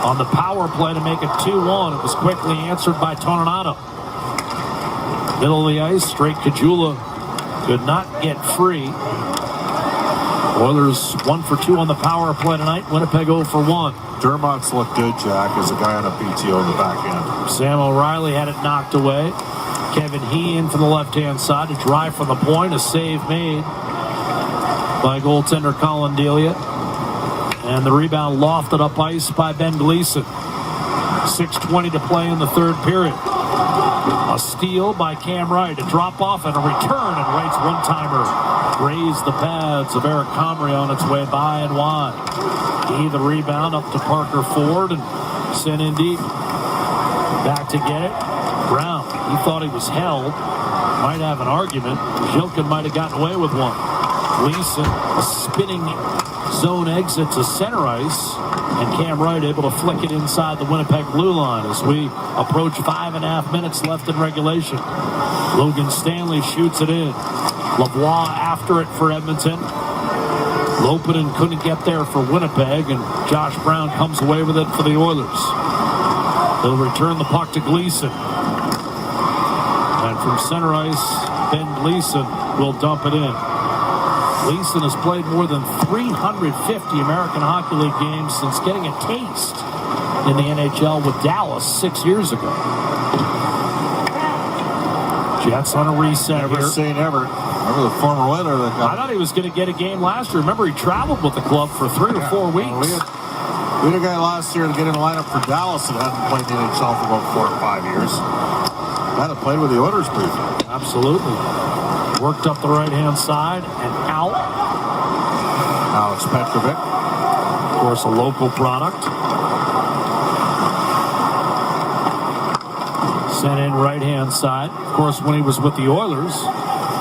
on the power play to make it 2-1. It was quickly answered by Toninato. Middle of the ice, straight Kajula could not get free. Oilers 1 for 2 on the power play tonight. Winnipeg 0 for 1. Dermott's looked good, Jack, as a guy on a PTO in the back end. Sam O'Reilly had it knocked away. Kevin Hean from the left-hand side to drive from the point. A save made by goaltender Colin Delia. And the rebound lofted up ice by Ben Gleason. 6:20 to play in the third period. A steal by Cam Wright. A drop-off and a return. And Wright's one-timer grazed the pads of Eric Comrie on its way by and wide. He the rebound up to Parker Ford and sent in deep. Back to get it. Brown. He thought he was held. Might have an argument. Zhilkin might have gotten away with one. Gleason, a spinning zone exit to center ice, and Cam Wright able to flick it inside the Winnipeg blue line as we approach 5.5 minutes left in regulation. Logan Stanley shoots it in. Lavoie after it for Edmonton. Lopinen couldn't get there for Winnipeg, and Josh Brown comes away with it for the Oilers. They'll return the puck to Gleason. And from center ice, Ben Gleason will dump it in. Gleason has played more than 350 American Hockey League games since getting a taste in the NHL with Dallas 6 years ago. Jets on a reset Never here. say never. Remember the former Oiler that got... I thought he was going to get a game last year. Remember, he traveled with the club for 3 or 4 weeks. We had a guy last year to get in the lineup for Dallas that hadn't played in the NHL for about 4 or 5 years. That had played with the Oilers briefly. Absolutely. Worked up the right-hand side and out. Alex Petrovic. Of course, a local product. Sent in right-hand side. Of course, when he was with the Oilers,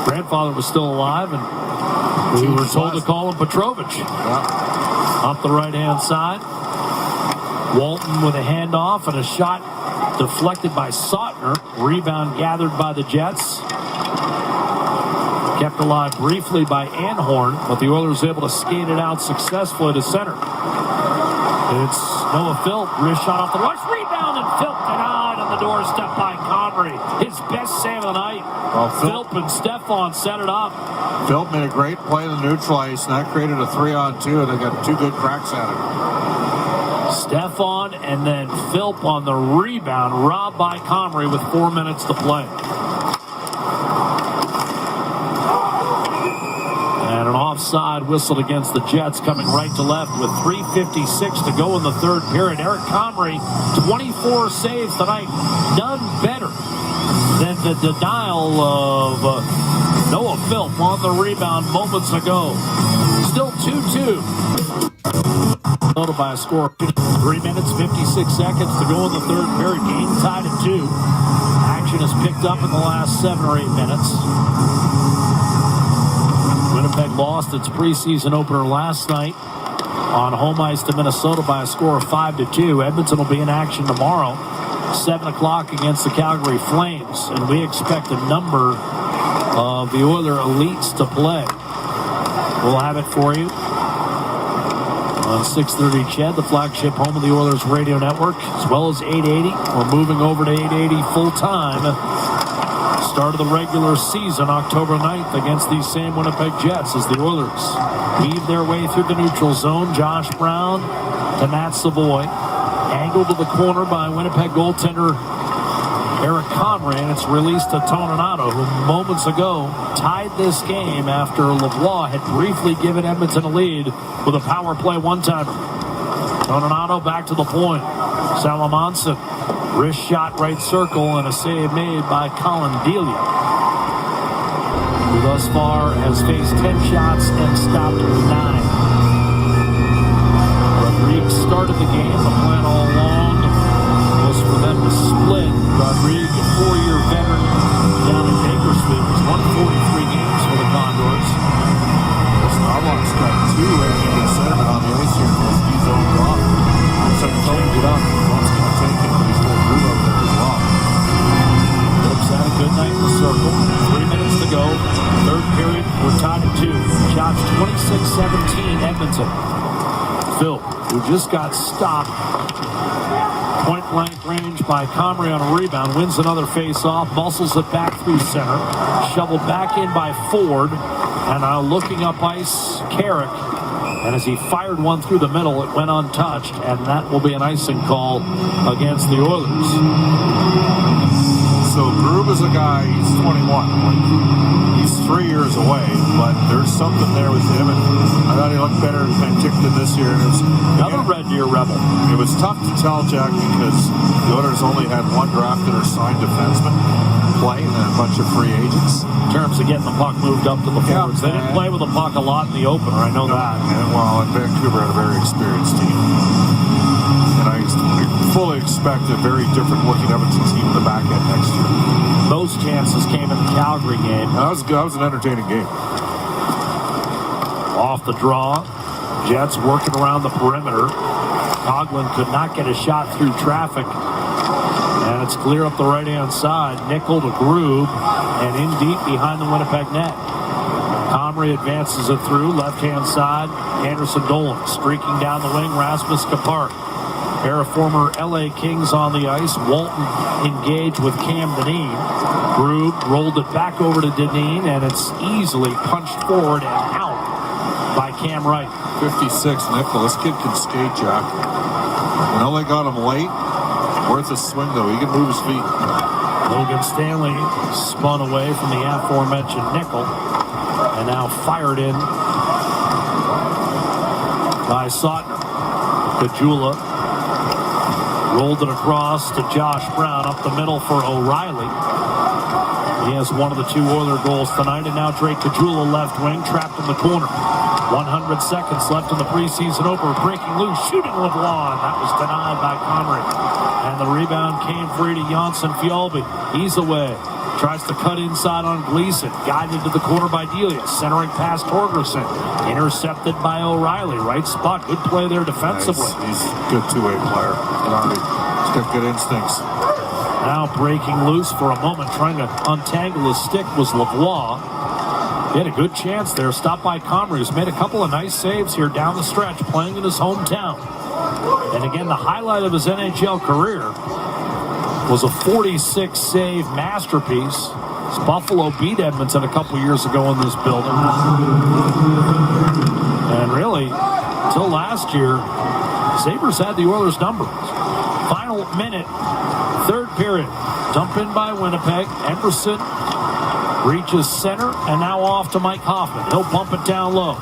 grandfather was still alive, and we were told to call him Petrovich. Yeah. Up the right-hand side. Walton with a handoff and a shot deflected by Sautner. Rebound gathered by the Jets. Kept alive briefly by Anhorn, but the Oilers able to skate it out successfully to center. It's Noah Philp. Wrist shot off the rush. Rebound, and Philp denied on the doorstep by Comrie. His best save of the night. Well, Philp and Stefan set it up. Philp made a great play in the neutral ice, and that created a 3-on-2, and they got 2 good cracks at it. Stefan and then Philp on the rebound, robbed by Comrie with 4 minutes to play. And an offside whistled against the Jets, coming right to left with 3:56 to go in the third period. Eric Comrie, 24 saves tonight. None better than the denial of Noah Philp on the rebound moments ago. Still 2-2. Noted by a score of 3 minutes, 56 seconds to go in the third period. Game tied at 2. Action has picked up in the last 7 or 8 minutes. Winnipeg lost its preseason opener last night on home ice to Minnesota by a score of 5-2. Edmonton will be in action tomorrow, 7 o'clock against the Calgary Flames, and we expect a number of the Oiler elites to play. We'll have it for you On 630 CHED, the flagship home of the Oilers radio network, as well as 880. We're moving over to 880 full-time. Start of the regular season, October 9th, against these same Winnipeg Jets as the Oilers weave their way through the neutral zone. Josh Brown to Matt Savoy. Angled to the corner by Winnipeg goaltender Eric Conray, and it's released to Toninato, who moments ago tied this game after Lavoie had briefly given Edmonton a lead with a power play one-timer. Toninato back to the point. Salamanson, wrist shot right circle, and a save made by Colin Delia, who thus far has faced 10 shots and stopped 9. Rodriguez started the game. The plan all along was for them to split. Rodriguez, a 4-year veteran down in Bakersfield, was 143 games for the Condors. Snarlock's got 2 right-handed centermen on the ice here because he's zoned off. Looks like change it up. One's going to take it, but he's going to move up there as well. Phillips had a good night in the circle. 3 minutes to go. Third period, we're tied at 2. Shots 26-17 Edmonton. Phil, who just got stopped point-blank range by Comrie on a rebound, wins another face-off, muscles it back through center, shoveled back in by Ford, and now looking up ice, Carrick, and as he fired one through the middle, it went untouched, and that will be an icing call against the Oilers. So Grube is a guy, he's 21. He's 3 years away, but there's something there with him, and I thought he looked better in Penticton this year. And it was another Red Deer Rebel. It was tough to tell, Jack, because the Oilers only had 1 drafted or signed defenseman play and a bunch of free agents. In terms of getting the puck moved up to the forwards, they didn't play with the puck a lot in the opener, I know that. And Vancouver had a very experienced team. And I fully expect a very different looking Edmonton team in the back end next year. Those chances came in the Calgary game. That was an entertaining game. Off the draw, Jets working around the perimeter. Coughlin could not get a shot through traffic. And it's clear up the right-hand side. Nickel to Grube, and in deep behind the Winnipeg net. Comrie advances it through, left-hand side. Anderson Dolan streaking down the wing. Rasmus Kapart. Pair of former LA Kings on the ice. Walton engaged with Cam Dineen. Grube rolled it back over to Dineen, and it's easily punched forward and out by Cam Wright. 56, Nickel. This kid can skate, Jack. I know they got him late. Worth a swing, though. He can move his feet. Logan Stanley spun away from the aforementioned Nickel, and now fired in by Sautner. Kajula rolled it across to Josh Brown up the middle for O'Reilly. He has one of the 2 Oiler goals tonight, and now Drake Kajula left wing, trapped in the corner. 100 seconds left in the preseason opener, breaking loose, shooting Lavoie, and that was denied by Connery. And the rebound came free to Janssen Fjallby. He's away. Tries to cut inside on Gleason. Guided to the corner by Delia. Centering past Torgerson. Intercepted by O'Reilly. Right spot. Good play there defensively. Nice. He's a good 2-way player. He's got good instincts. Now breaking loose for a moment, trying to untangle his stick was Lavoie. He had a good chance there. Stopped by Comrie, who's made a couple of nice saves here down the stretch, playing in his hometown. And again, the highlight of his NHL career was a 46-save masterpiece. Buffalo beat Edmonton a couple years ago in this building. And really, until last year, Sabres had the Oilers' number. Final minute, third period. Dump in by Winnipeg. Emerson reaches center, and now off to Mike Hoffman. He'll bump it down low.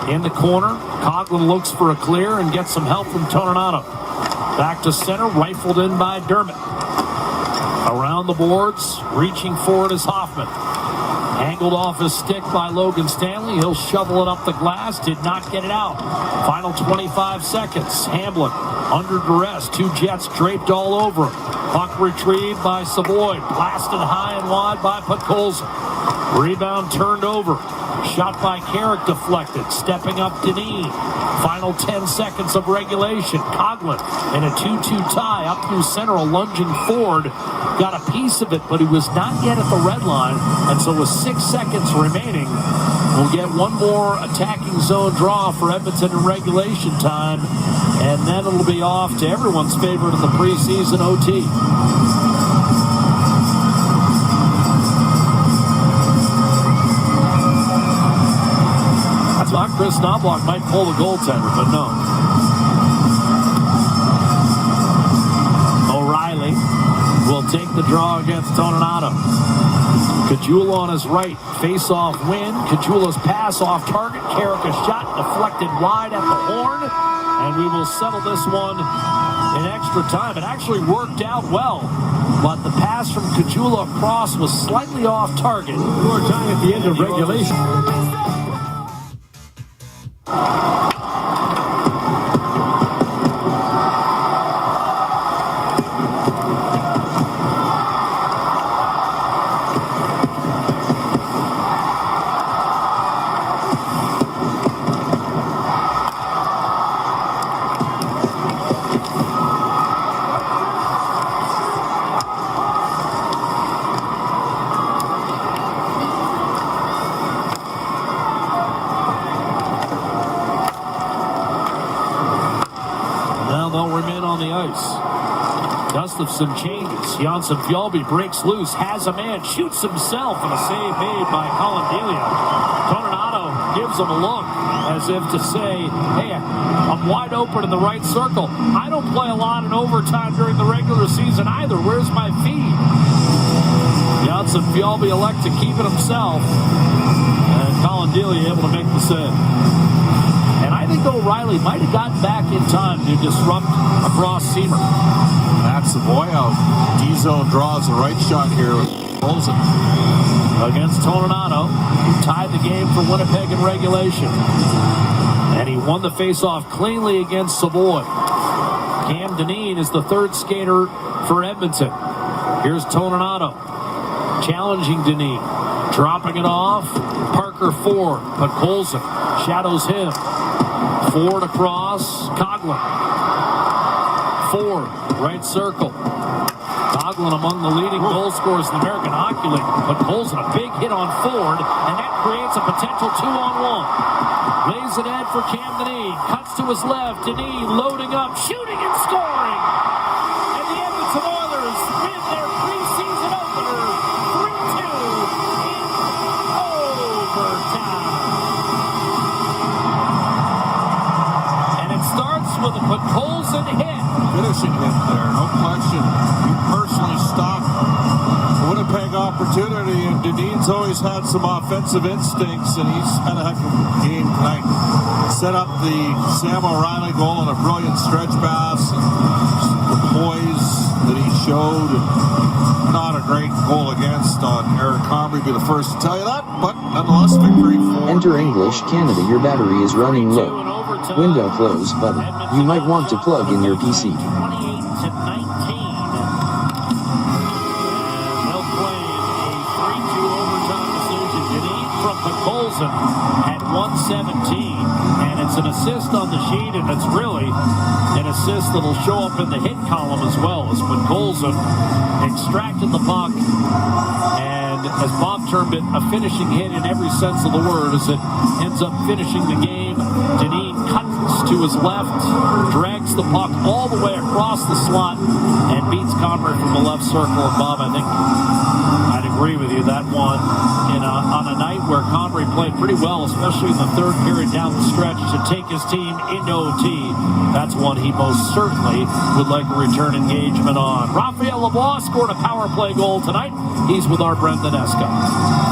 In the corner, Coughlin looks for a clear and gets some help from Toninato. Back to center, rifled in by Dermott. Around the boards, reaching forward is Hoffman. Angled off his stick by Logan Stanley. He'll shovel it up the glass. Did not get it out. Final 25 seconds. Hamblin under duress. 2 Jets draped all over him. Puck retrieved by Savoy. Blasted high and wide by Podkolzin. Rebound turned over. Shot by Carrick deflected. Stepping up Dineen. Final 10 seconds of regulation. Coughlin in a 2-2 tie up through center, a lunging Ford. Got a piece of it, but he was not yet at the red line. And so with 6 seconds remaining, we'll get one more attacking zone draw for Edmonton in regulation time. And then it'll be off to everyone's favorite in the preseason, OT. I thought Chris Knobloch might pull the goaltender, but no. O'Reilly will take the draw against Toninato. Caggiula on his right, face-off win. Caggiula's pass off target. Carrick a shot deflected wide at the horn. And we will settle this one in extra time. It actually worked out well, but the pass from Caggiula across was slightly off target. Score time at the end of regulation. Gustafson changes. Janssen Fjallby breaks loose, has a man, shoots himself, and a save made by Colin Delia. Toninato gives him a look as if to say, hey, I'm wide open in the right circle. I don't play a lot in overtime during the regular season either. Where's my feed? Janssen Fjallby elect to keep it himself, and Colin Delia able to make the save. And I think O'Reilly might have gotten back in time to disrupt a cross seamer. That's the boy out. D-zone draws the right shot here. Pulls it. Against Toninato, who tied the game for Winnipeg in regulation. And he won the faceoff cleanly against Savoy. Cam Dineen is the third skater for Edmonton. Here's Toninato challenging Dineen. Dropping it off. Parker Ford, but Colson shadows him. Ford across. Coughlin. Ford, right circle. Coughlin among the leading goal scorers in the American Hockey League. But Colson, a big hit on Ford, and that creates a potential 2-on-1. Lays it in for Cam Dineen. Cuts to his left. Dineen loading up, shooting and scoring. And the Edmonton Oilers win their preseason opener 3-2 in overtime. And it starts with a Colson hit. Finishing hit there, no question. He personally stopped the Winnipeg opportunity, and Dineen's always had some offensive instincts, and he's had a heck of a game tonight. Set up the Sam O'Reilly goal on a brilliant stretch pass, and the poise that he showed, and not a great goal against on Eric Comrie, be the first to tell you that, but nonetheless, victory for... Enter English Canada, your battery is running low. Window close button. You might want to plug in your PC. 28-19. And they'll play a 3-2 overtime decision. Dineen from Colson at 117. And it's an assist on the sheet, and it's really an assist that'll show up in the hit column as well, as Colson extracted the puck, and as Bob termed it, a finishing hit in every sense of the word, as it ends up finishing the game. Dineen cuts to his left, drags the puck all the way across the slot, and beats Comrie from the left circle. And Bob, I think I'd agree with you, that one on a night where Comrie played pretty well, especially in the third period down the stretch, to take his team into OT. That's one he most certainly would like a return engagement on. Raphael Lavoie scored a power play goal tonight. He's with our Brendan Escott.